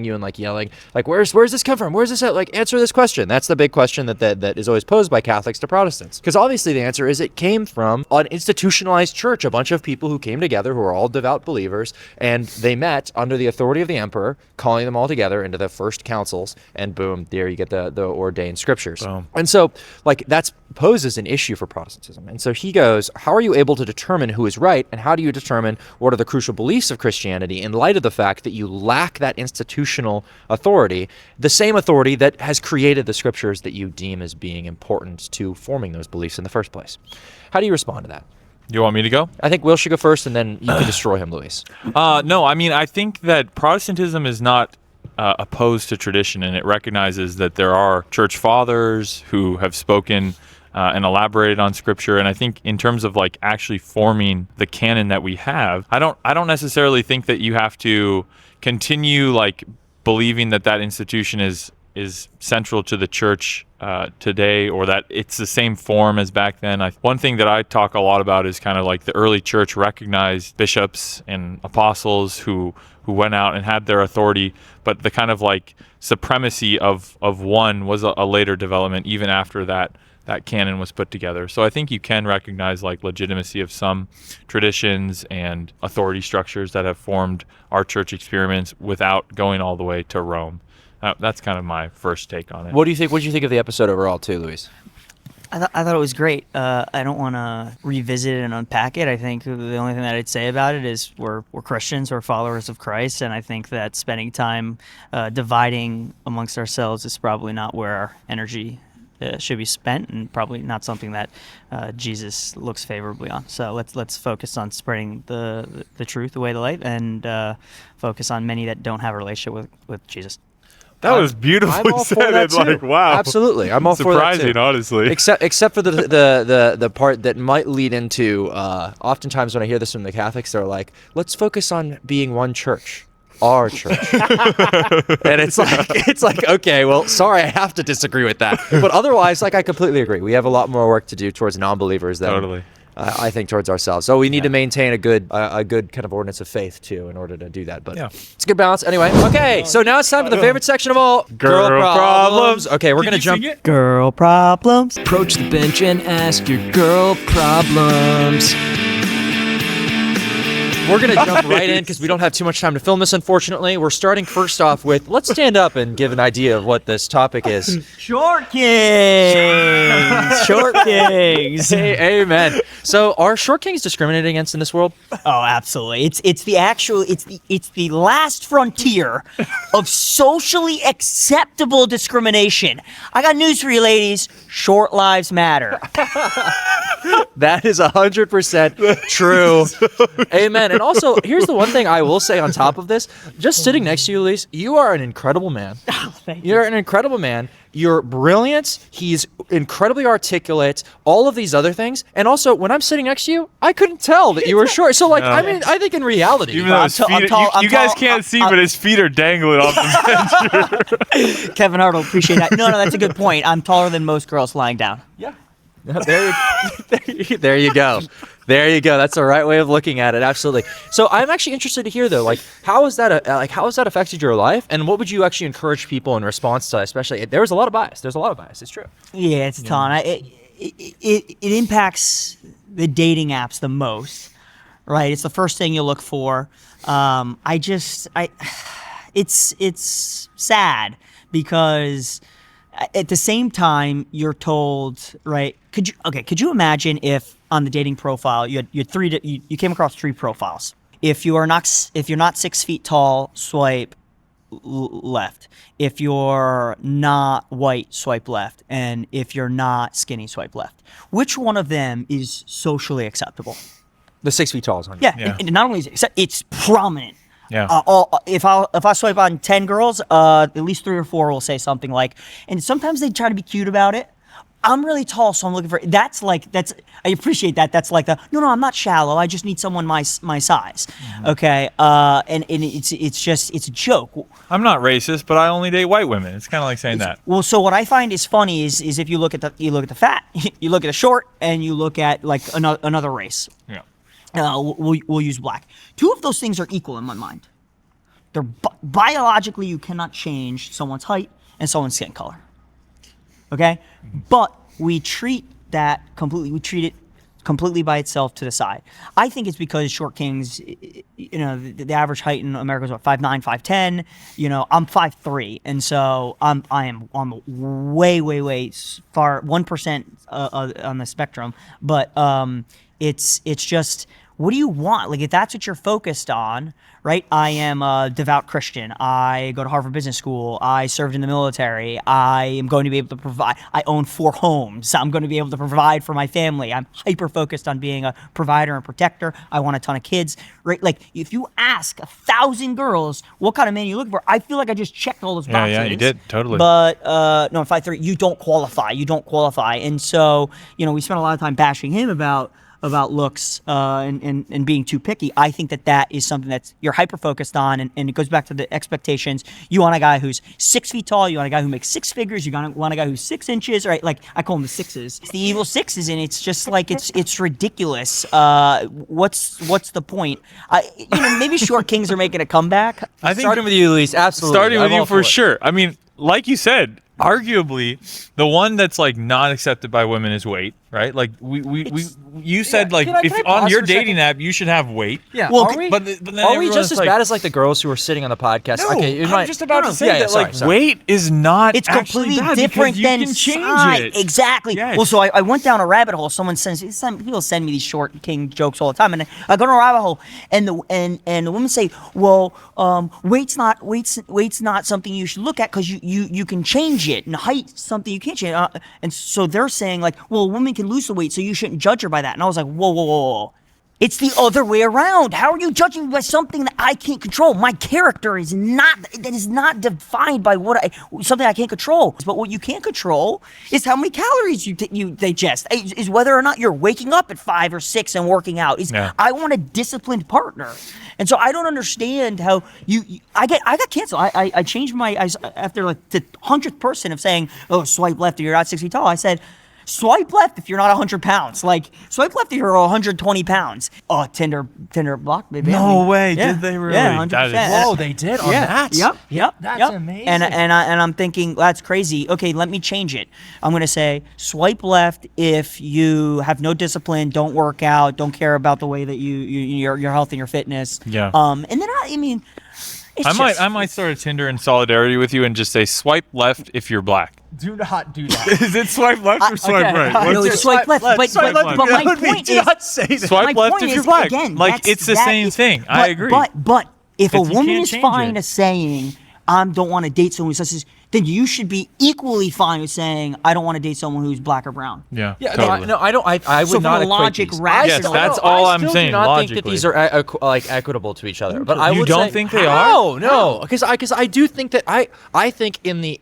you and like yelling, like where's this come from? Where's this at? Like answer this question. That's the big question that is always posed by Catholics to Protestants. Because obviously the answer is it came from an institutionalized church, a bunch of people who came together who are all devout believers, and they met under the authority of the emperor, calling them all together into the first councils, and boom, there you get the ordained scriptures. Boom. And so like that's poses an issue for Protestantism. And so he goes, how are you able to determine who is right, and how do you determine what are the crucial beliefs of Christianity in light of the fact that you lack that institutional authority, the same authority that has created the scriptures that you deem as being important to forming those beliefs in the first place? How do you respond to that? You want me to go? I think Will should go first, and then you can destroy him, Luis. No, I mean, I think that Protestantism is not opposed to tradition, and it recognizes that there are church fathers who have spoken and elaborated on scripture. And I think in terms of like actually forming the canon that we have, I don't necessarily think that you have to continue like believing that institution is central to the church today, or that it's the same form as back then. One thing that I talk a lot about is kind of like the early church recognized bishops and apostles who went out and had their authority, but the kind of like supremacy of one was a later development even after that canon was put together. So I think you can recognize like legitimacy of some traditions and authority structures that have formed our church experiments without going all the way to Rome. That's kind of my first take on it. What do you think? What did you think of the episode overall, too, Luis? I thought it was great. I don't want to revisit it and unpack it. I think the only thing that I'd say about it is we're Christians, we're followers of Christ, and I think that spending time dividing amongst ourselves is probably not where our energy should be spent, and probably not something that Jesus looks favorably on. So let's focus on spreading the truth, the way, the light, and focus on many that don't have a relationship with Jesus. That was beautifully said. It's like, wow. Absolutely. I'm all for that too. Surprising, honestly. Except for the part that might lead into oftentimes when I hear this from the Catholics, they're like, let's focus on being one church. Our church. And it's like, okay, well, sorry, I have to disagree with that. But otherwise, like, I completely agree. We have a lot more work to do towards non-believers than Totally. I think towards ourselves. So we need to maintain a good kind of ordinance of faith too in order to do that. But it's a good balance. Anyway, okay. So now it's time for the favorite section of all, Girl problems. Okay, we're Did gonna you jump. sing it? Girl problems. Approach the bench and ask your girl problems. we're going to jump right in because we don't have too much time to film this, unfortunately. We're starting first off with, let's stand up and give an idea of what this topic is. Short kings. Short kings. Hey, amen. So are short kings discriminated against in this world? Oh, absolutely. It's the last frontier of socially acceptable discrimination. I got news for you, ladies. Short lives matter. That is 100% true. Amen. And also, here's the one thing I will say on top of this. Just sitting next to you, Elise, you are an incredible man. Oh, thank you. You're an incredible man. You're brilliant. He's incredibly articulate. All of these other things. And also, when I'm sitting next to you, I couldn't tell that you were short. So, like, No. I mean, I think in reality, Even though his feet, you guys can't see, but his feet are dangling off the bench. Kevin Hart will appreciate that. No, that's a good point. I'm taller than most girls lying down. yeah. There you go. There you go. That's the right way of looking at it. Absolutely. So I'm actually interested to hear though, like how has that affected your life, and what would you actually encourage people in response to? Especially, there was a lot of bias. There's a lot of bias. It's true. Yeah, it's a ton. It impacts the dating apps the most, right? It's the first thing you look for. It's sad because at the same time you're told, right? Could you imagine if on the dating profile you came across 3 profiles? If you're not 6 feet tall, swipe left. If you're not white, swipe left. And if you're not skinny, swipe left. Which one of them is socially acceptable? The 6 feet tall is on. Yeah, Yeah. And not only is it's prominent. Yeah. If I swipe on 10 girls, at least 3 or 4 will say something like, and sometimes they try to be cute about it. I'm really tall, so I'm looking for. I appreciate that. That's like no, I'm not shallow. I just need someone my size. Mm-hmm. Okay. And it's a joke. I'm not racist, but I only date white women. It's kind of like saying that. Well, so what I find is funny is if you look at the fat, you look at the short, and you look at like another race. Yeah. We'll use black. 2 of those things are equal in my mind. They're biologically, you cannot change someone's height and someone's skin color. Okay, but we treat it completely by itself to the side. I think it's because short kings, the average height in America is what, 5'9", 5'10". I'm 5'3", and so I'm way far 1% on the spectrum. But it's just, what do you want? Like, if that's what you're focused on, right? I am a devout Christian. I go to Harvard Business School. I served in the military. I am going to be able to provide. I own 4 homes. I'm going to be able to provide for my family. I'm hyper focused on being a provider and protector. I want a ton of kids, right? Like, if you ask 1,000 girls what kind of man you're looking for, I feel like I just checked all those boxes. Yeah, you did. Totally. But no, in 5'3", you don't qualify. And so, we spent a lot of time bashing him about looks and being too picky. I think that is something that you're hyper focused on, and it goes back to the expectations. You want a guy who's 6 feet tall. You want a guy who makes 6 figures. You want a guy who's 6 inches, right? Like, I call them the sixes. It's the evil sixes, and it's just like it's ridiculous. What's the point? Maybe short kings are making a comeback. I think Starting with you, Elise, absolutely. starting with I'm you all for it. sure. I mean, like you said, arguably the one that's like not accepted by women is weight, right? Like you said, like, Can I if pause on your for a second? dating app you should have weight. Yeah. Well, are we? But then Are we just everyone's as like, bad as like the girls who are sitting on the podcast? No, Okay, I'm just about to say yeah, that sorry, like sorry. weight is not. It's actually completely bad different because you than can change size. it. Exactly. Yes. Well, so I went down a rabbit hole. People send me these short king jokes all the time, and I go down a rabbit hole, and the women say, well, weight's not something you should look at because you can change it, and height's something you can't change. And so they're saying like, well, a woman can lose the weight, so you shouldn't judge her by that. And I was like, whoa. It's the other way around. How are you judging me by something that I can't control? My character is not defined by something I can't control. But what you can't control is how many calories you digest. Is whether or not you're waking up at 5 or 6 and working out. I want a disciplined partner, and so I don't understand how I got canceled. I changed after like the 100th person of saying, oh, swipe left or you're not 6 feet tall. I said, Swipe left if you're not 100 pounds. Like, swipe left if you're 120 pounds. Oh, Tinder blocked me. No way, did they really? Yeah, 100%. That is- Whoa, they did on that. Yep. That's amazing. And I'm thinking, that's crazy. Okay, let me change it. I'm gonna say swipe left if you have no discipline, don't work out, don't care about the way that your health and your fitness. Yeah. And then I mean, it's I might start a Tinder in solidarity with you and just say swipe left if you're black. Do not do that. Is it swipe left or swipe right? No, What's it's swipe left. But swipe left. my That would be- point do is, not say that. Swipe my left point if you're is, black. again, Like, that's- it's the that same is- thing. I agree. But if a You woman can't is change fine it. as saying, I don't want to date someone who says this, then you should be equally fine with saying, I don't want to date someone who's black or brown. Yeah, Yeah, totally. no, I don't. I would So from not a equate logic, these. rational- Yes, that's all I'm I still saying, do not think that logically. these are like equitable to each other. But I You would don't say, think they are? No, because I do think that I think in the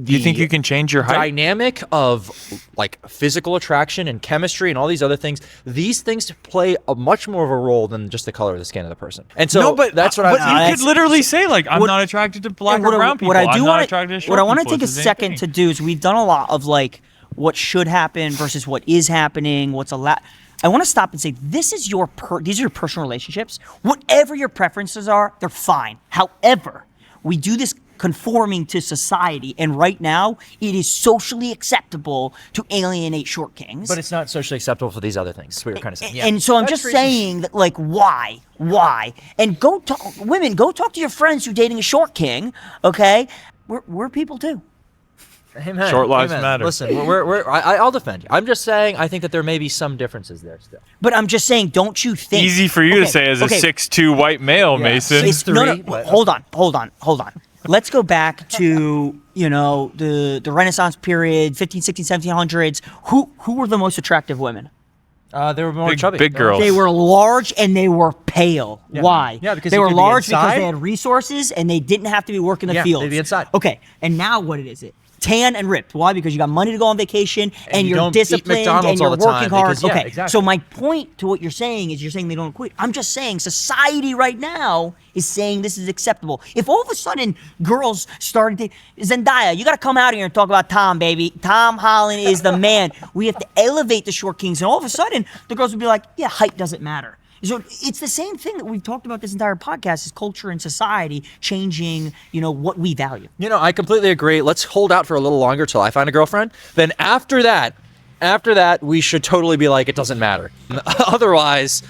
Do you think you can change your height? dynamic of like physical attraction and chemistry and all these other things, these things play a much more of a role than just the color of the skin of the person. And so No, but that's what but I'm you could literally say like, I'm not attracted to black And or brown people. I'm not wanna- attracted to short what I want to people. take a It's the same second thing. to do is we've done a lot of like what should happen versus what is happening, what's allowed. I want to stop and say these are your personal relationships. Whatever your preferences are, they're fine. However, we do this conforming to society, and right now it is socially acceptable to alienate short kings. But it's not socially acceptable for these other things. That's what you're kind of saying. Yeah. And so I'm That's just crazy. saying that, like, why? And go talk, women, go talk to your friends who dating a short king. Okay, we're people too. Amen. Short lives Amen. matter. Listen, I'll defend you. I'm just saying I think that there may be some differences there still. But I'm just saying, don't you think? Easy for you to Okay, say as a okay, 6'2" white male, Mason. it's- no, 6'3", but- hold on. Let's go back to the Renaissance period, 15, 16, 1700s. Who were the most attractive women? They were more Big- chubby. big girls. They were large and they were pale. Why? Yeah, because they you were could be large because inside. they had resources and they didn't have to be working the Yeah, fields. they'd be inside. Okay, and now what is it? Tan and ripped. Why? Because you got money to go on vacation and you you're don't eat disciplined McDonald's and you're all the working time hard. because- yeah, Okay, exactly. so my point to what you're saying is you're saying they don't equate. I'm just saying society right now is saying this is acceptable. If all of a sudden girls started to, Zendaya, you got to come out here and talk about Tom, baby. Tom Holland is the man. We have to elevate the short kings, and all of a sudden the girls would be like, yeah, height doesn't matter. So it's the same thing that we've talked about this entire podcast is culture and society changing, what we value. I completely agree. Let's hold out for a little longer till I find a girlfriend. Then after that, we should totally be like, it doesn't matter. Otherwise,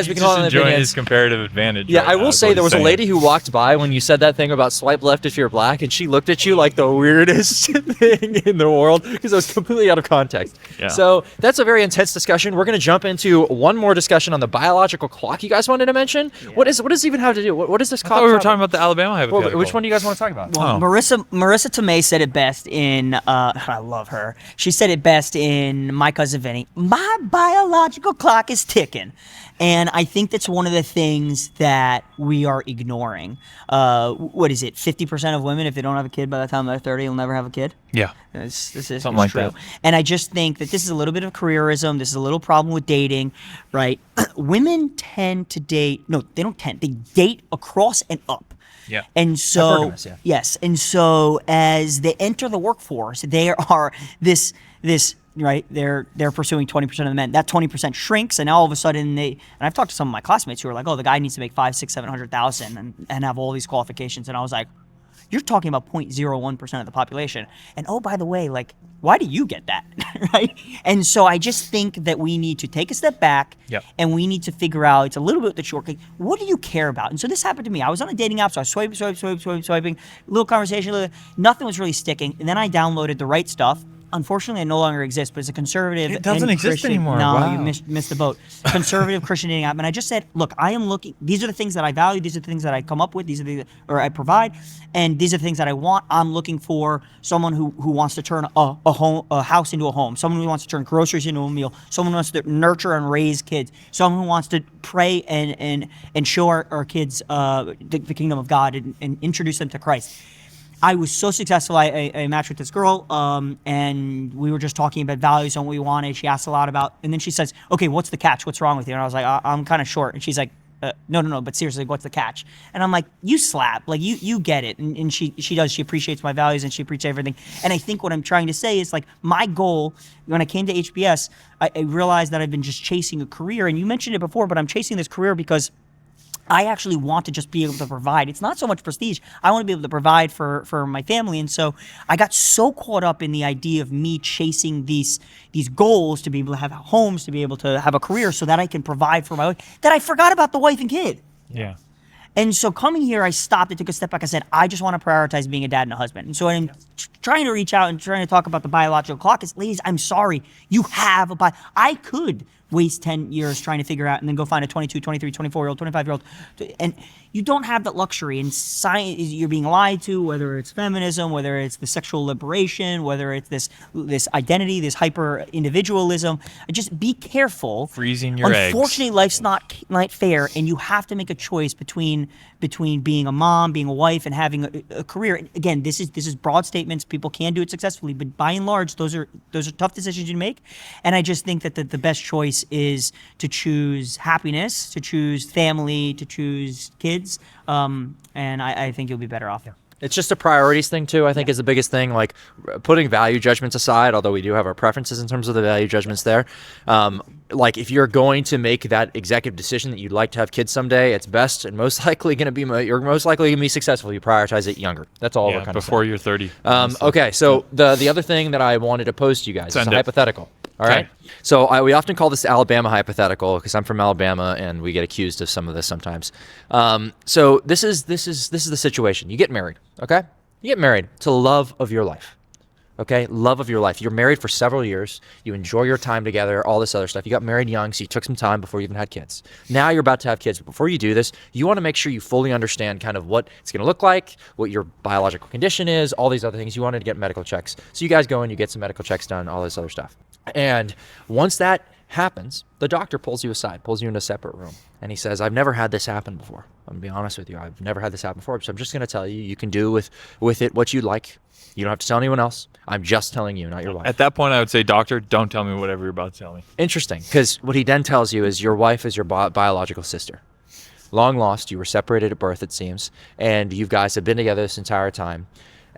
we He's can just hold on enjoying opinions. his comparative advantage. Yeah, right I now, will is say what there he's was a saying. lady who walked by when you said that thing about swipe left if you're black, and she looked at you like the weirdest thing in the world because it was completely out of context. Yeah. So that's a very intense discussion. We're going to jump into one more discussion on the biological clock you guys wanted to mention. What does this even have to do? What is this I clock? thought we were talking about the Alabama hypothetical. Which one do you guys want to talk about? Well, Oh. Marissa Tomei said it best in I love her. She said it best in My Cousin Vinny. My biological clock is ticking. And I think that's one of the things that we are ignoring. What is it? 50% of women, if they don't have a kid by the time they're 30, will never have a kid. Yeah. This is Something like true. that. And I just think that this is a little bit of careerism. This is a little problem with dating, right? Women tend to date. No, they don't tend. They date across and up. Yeah. And so, Hypergamous, yeah. yes. And so as they enter the workforce, they are this right? They're pursuing 20% of the men. That 20% shrinks, and now all of a sudden and I've talked to some of my classmates who are like, oh, the guy needs to make 500, 600, 700,000 and have all these qualifications. And I was like, you're talking about 0.01% of the population. And oh, by the way, like, why do you get that? Right? And so I just think that we need to take a step back Yep. and we need to figure out, it's a little bit the short king, what do you care about? And so this happened to me. I was on a dating app, so I was swiping, little conversation, nothing was really sticking. And then I downloaded the right stuff. Unfortunately, it no longer exists, but it's a conservative. It doesn't and exist Christian, anymore. No, Wow. you missed the boat. Conservative Christian dating app, and I just said, look, I am looking. These are the things that I value. These are the things that I come up with. These are the or I provide, and these are the things that I want. I'm looking for someone who wants to turn a house into a home. Someone who wants to turn groceries into a meal. Someone who wants to nurture and raise kids. Someone who wants to pray and show our kids the kingdom of God and introduce them to Christ. I was so successful. I matched with this girl, and we were just talking about values and what we wanted. She asked a lot about, and then she says, "Okay, what's the catch? What's wrong with you?" And I was like, "I'm kind of short." And she's like, no, but seriously, what's the catch? And I'm like, you slap, like you get it. And she does. She appreciates my values and she appreciates everything. And I think what I'm trying to say is, like, my goal when I came to HBS, I realized that I've been just chasing a career. And you mentioned it before, but I'm chasing this career because I actually want to just be able to provide. It's not so much prestige. I want to be able to provide for my family. And so I got so caught up in the idea of me chasing these goals to be able to have homes, to be able to have a career so that I can provide for my wife, that I forgot about the wife and kid. Yeah. And so coming here, I stopped. I took a step back. I said, I just want to prioritize being a dad and a husband. And so I'm trying to reach out and trying to talk about the biological clock. Is, ladies, I'm sorry. You have I could waste 10 years trying to figure out and then go find a 22, 23, 24-year-old, 25-year-old. And you don't have that luxury. And science, you're being lied to, whether it's feminism, whether it's the sexual liberation, whether it's this identity, this hyper-individualism. Just be careful. Freezing your eggs. Unfortunately, life's not fair, and you have to make a choice between being a mom, being a wife, and having a career. And again, this is broad statements. People can do it successfully, but by and large, those are tough decisions you make. And I just think that the best choice is to choose happiness, to choose family, to choose kids, and I think you'll be better off. It's just a priorities thing too, I think, is the biggest thing. Like, putting value judgments aside, although we do have our preferences in terms of the value judgments there. Like, if you're going to make that executive decision that you'd like to have kids someday, it's best and most likely going to be, you're most likely going to be successful if you prioritize it younger. That's all we're kind of before saying. you're 30. Okay, so the other thing that I wanted to pose to you guys is a hypothetical. All right. So we often call this the Alabama hypothetical because I'm from Alabama and we get accused of some of this sometimes. So this is the situation. You get married. Okay. You get married to the love of your life. Okay. Love of your life. You're married for several years. You enjoy your time together, all this other stuff. You got married young, so you took some time before you even had kids. Now you're about to have kids. But before you do this, you want to make sure you fully understand kind of what it's going to look like, what your biological condition is, all these other things. You wanted to get medical checks. So you guys go in, you get some medical checks done, all this other stuff. And once that happens, the doctor pulls you aside, pulls you into a separate room. And he says, I've never had this happen before. I'm going to be honest with you. I've never had this happen before. So I'm just going to tell you, you can do with it what you like. You don't have to tell anyone else. I'm just telling you, not your wife. At that point, I would say, doctor, don't tell me whatever you're about to tell me. Interesting, because what he then tells you is your wife is your biological sister. Long lost, you were separated at birth, it seems, and you guys have been together this entire time.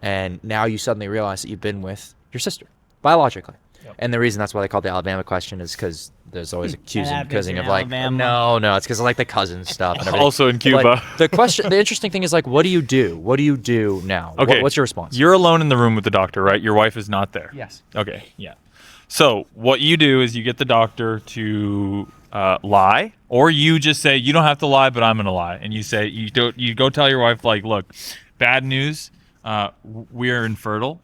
And now you suddenly realize that you've been with your sister, biologically. Yep. And the reason that's why they call it the Alabama question is because there's always accusing of like, Alabama. no, it's because of like the cousin stuff and everything. Also in Cuba. But the interesting thing is, like, what do you do? What do you do now? Okay. What's your response? You're alone in the room with the doctor, right? Your wife is not there. Yes. Okay. Yeah. So what you do is you get the doctor to lie, or you just say, you don't have to lie, but I'm going to lie. And you say, you go tell your wife, like, look, bad news. We're infertile.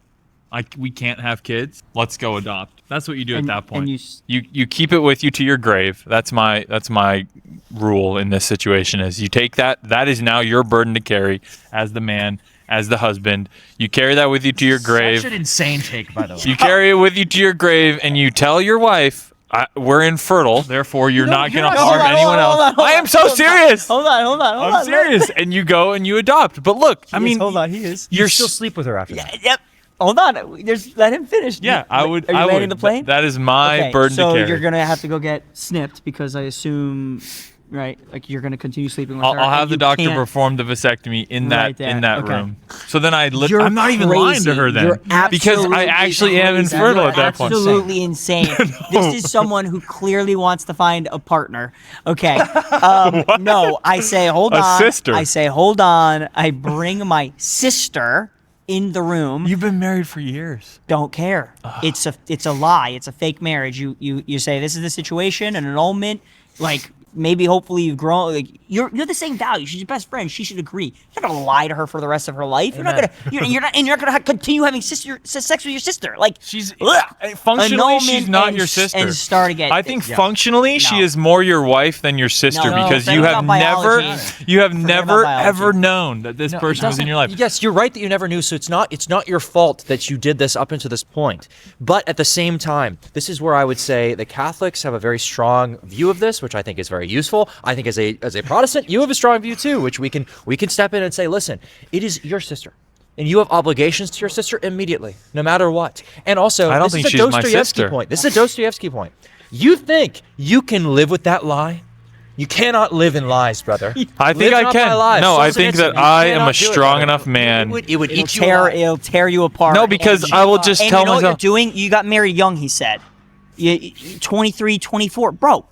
We can't have kids. Let's go adopt. That's what you do at that point. And you keep it with you to your grave. That's my rule in this situation. Is you take that is now your burden to carry as the man, as the husband. You carry that with you to your grave. Such an insane take, by the way. You carry it with you to your grave, and you tell your wife, we're infertile, therefore you're not going to harm anyone else. I am so serious. Hold on. I'm serious. And you go and you adopt. But look, Hold on, he is. You still sleep with her after that. Yep. Hold on. Let him finish. Yeah, I would. Are you landing the plane? That is my burden to carry. So you're gonna have to go get snipped because I assume, right? Like you're gonna continue sleeping with her. I'll have the doctor perform the vasectomy in that room. So then I'm not even lying to her then, because I actually am infertile at that point. Absolutely insane. This is someone who clearly wants to find a partner. Okay. No, I say hold on. A sister. I say hold on. I bring my sister in the room. You've been married for years. Don't care. It's a lie. It's a fake marriage. You say this is the situation, an annulment, like maybe hopefully you've grown. Like you're the same value. She's your best friend. She should agree. You're not gonna lie to her for the rest of her life. You're not gonna continue having sex with your sister. Like she's functionally she's not your sister. And start again. I think functionally she is more your wife than your sister because you have never ever known that this person was in your life. Yes, you're right that you never knew. So it's not your fault that you did this up until this point. But at the same time, this is where I would say the Catholics have a very strong view of this, which I think is very useful. I think as a Protestant, you have a strong view too, which we can step in and say, listen, it is your sister. And you have obligations to your sister immediately, no matter what. And also, I don't think she's my sister. This is a Dostoevsky point. You think you can live with that lie You cannot live in lies, brother. I think Live I not can. by lies. No, I Solzhenitsyn, think that you I am cannot a do it, strong brother. enough man. It would eat you alive. It'll tear you apart. No, because And I will just and tell you know what myself. you're doing? You got married young, he said. 23, 24. Bro,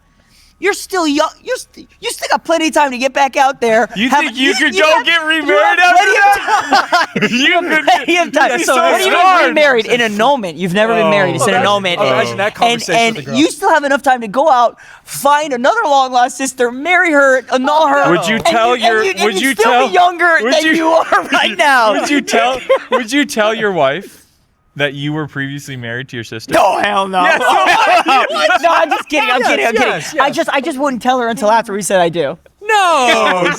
you're still young. You still got plenty of time to get back out there. You think you could go got- get you remarried have after plenty of time. You could Plenty of time. That's So so what do you mean smart. remarried? In annulment. You've never been married. It's an Imagine- annulment. imagine that conversation and with the girl. you still have enough time to go out, find another long lost sister, marry her, annul her. Would you and tell and your- and would you'd you still tell- be younger would than you- you are right now? Would you tell your wife that you were previously married to your sister? No, hell no. Yes. No, I'm just kidding. I'm kidding. I'm kidding. yes, yes. I just wouldn't tell her until after we said I do. No. You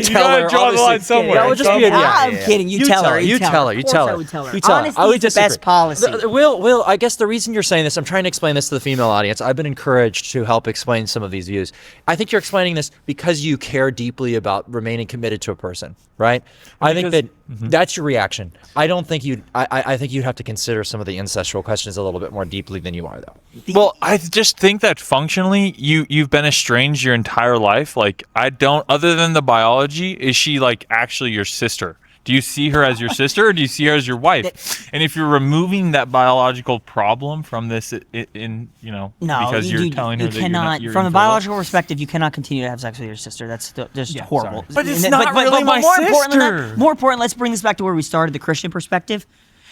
tell gotta her. draw the line obviously. somewhere. That would just be a I'm kidding. You tell her. You tell her. Of course I would tell her. You tell her. Honesty I would is the best disagree. policy. Will, I guess the reason you're saying this, I'm trying to explain this to the female audience. I've been encouraged to help explain some of these views. I think you're explaining this because you care deeply about remaining committed to a person, right? I think that that's your reaction. I don't think you'd. I think you'd have to consider some of the incestual questions a little bit more deeply than you are, though. Well, I just think that functionally, you've been estranged your entire life. Like, I don't, other than the biology, is she like actually your sister? Do you see her as your sister, or do you see her as your wife? And if you're removing that biological problem from this, No, because you're telling her you that cannot. you're From a infertile? biological perspective, you cannot continue to have sex with your sister. That's just horrible. But it's not really my more important than sister. that, more important, let's bring this back to where we started, the Christian perspective.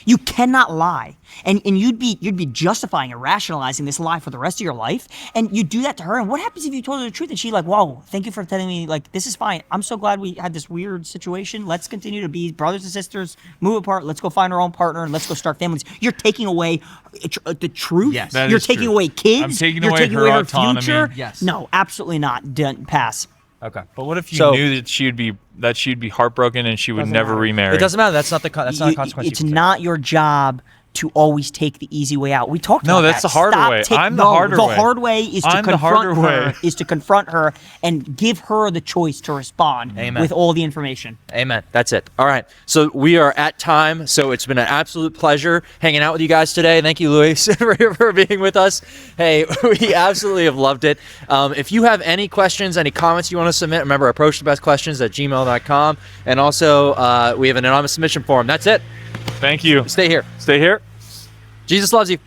You cannot lie, and you'd be justifying and rationalizing this lie for the rest of your life, and you do that to her. And what happens if you told her the truth and she like, "Whoa, thank you for telling me. Like, this is fine. I'm so glad we had this weird situation. Let's continue to be brothers and sisters. Move apart. Let's go find our own partner and let's go start families." You're taking away the truth. Yes. That You're is taking true. away kids. I'm taking You're away taking her away her autonomy. future. Yes. No, absolutely not. Don't pass. Okay. But what if you So- knew that she'd be heartbroken and she would never remarry? It doesn't matter. That's not the consequence. It's not your job to always take the easy way out. We talked No, about that's that. the harder Stop way. take- I'm the no, harder the way. hard way is to I'm the confront harder her. way. Is to confront her and give her the choice to respond Amen. with all the information. Amen. That's it. All right. So we are at time. So it's been an absolute pleasure hanging out with you guys today. Thank you, Luis, for being with us. Hey, we absolutely have loved it. If you have any questions, any comments you want to submit, remember, approachthebestquestions@gmail.com. And also, we have an anonymous submission form. That's it. Thank you. Stay here. Stay here. Jesus loves you.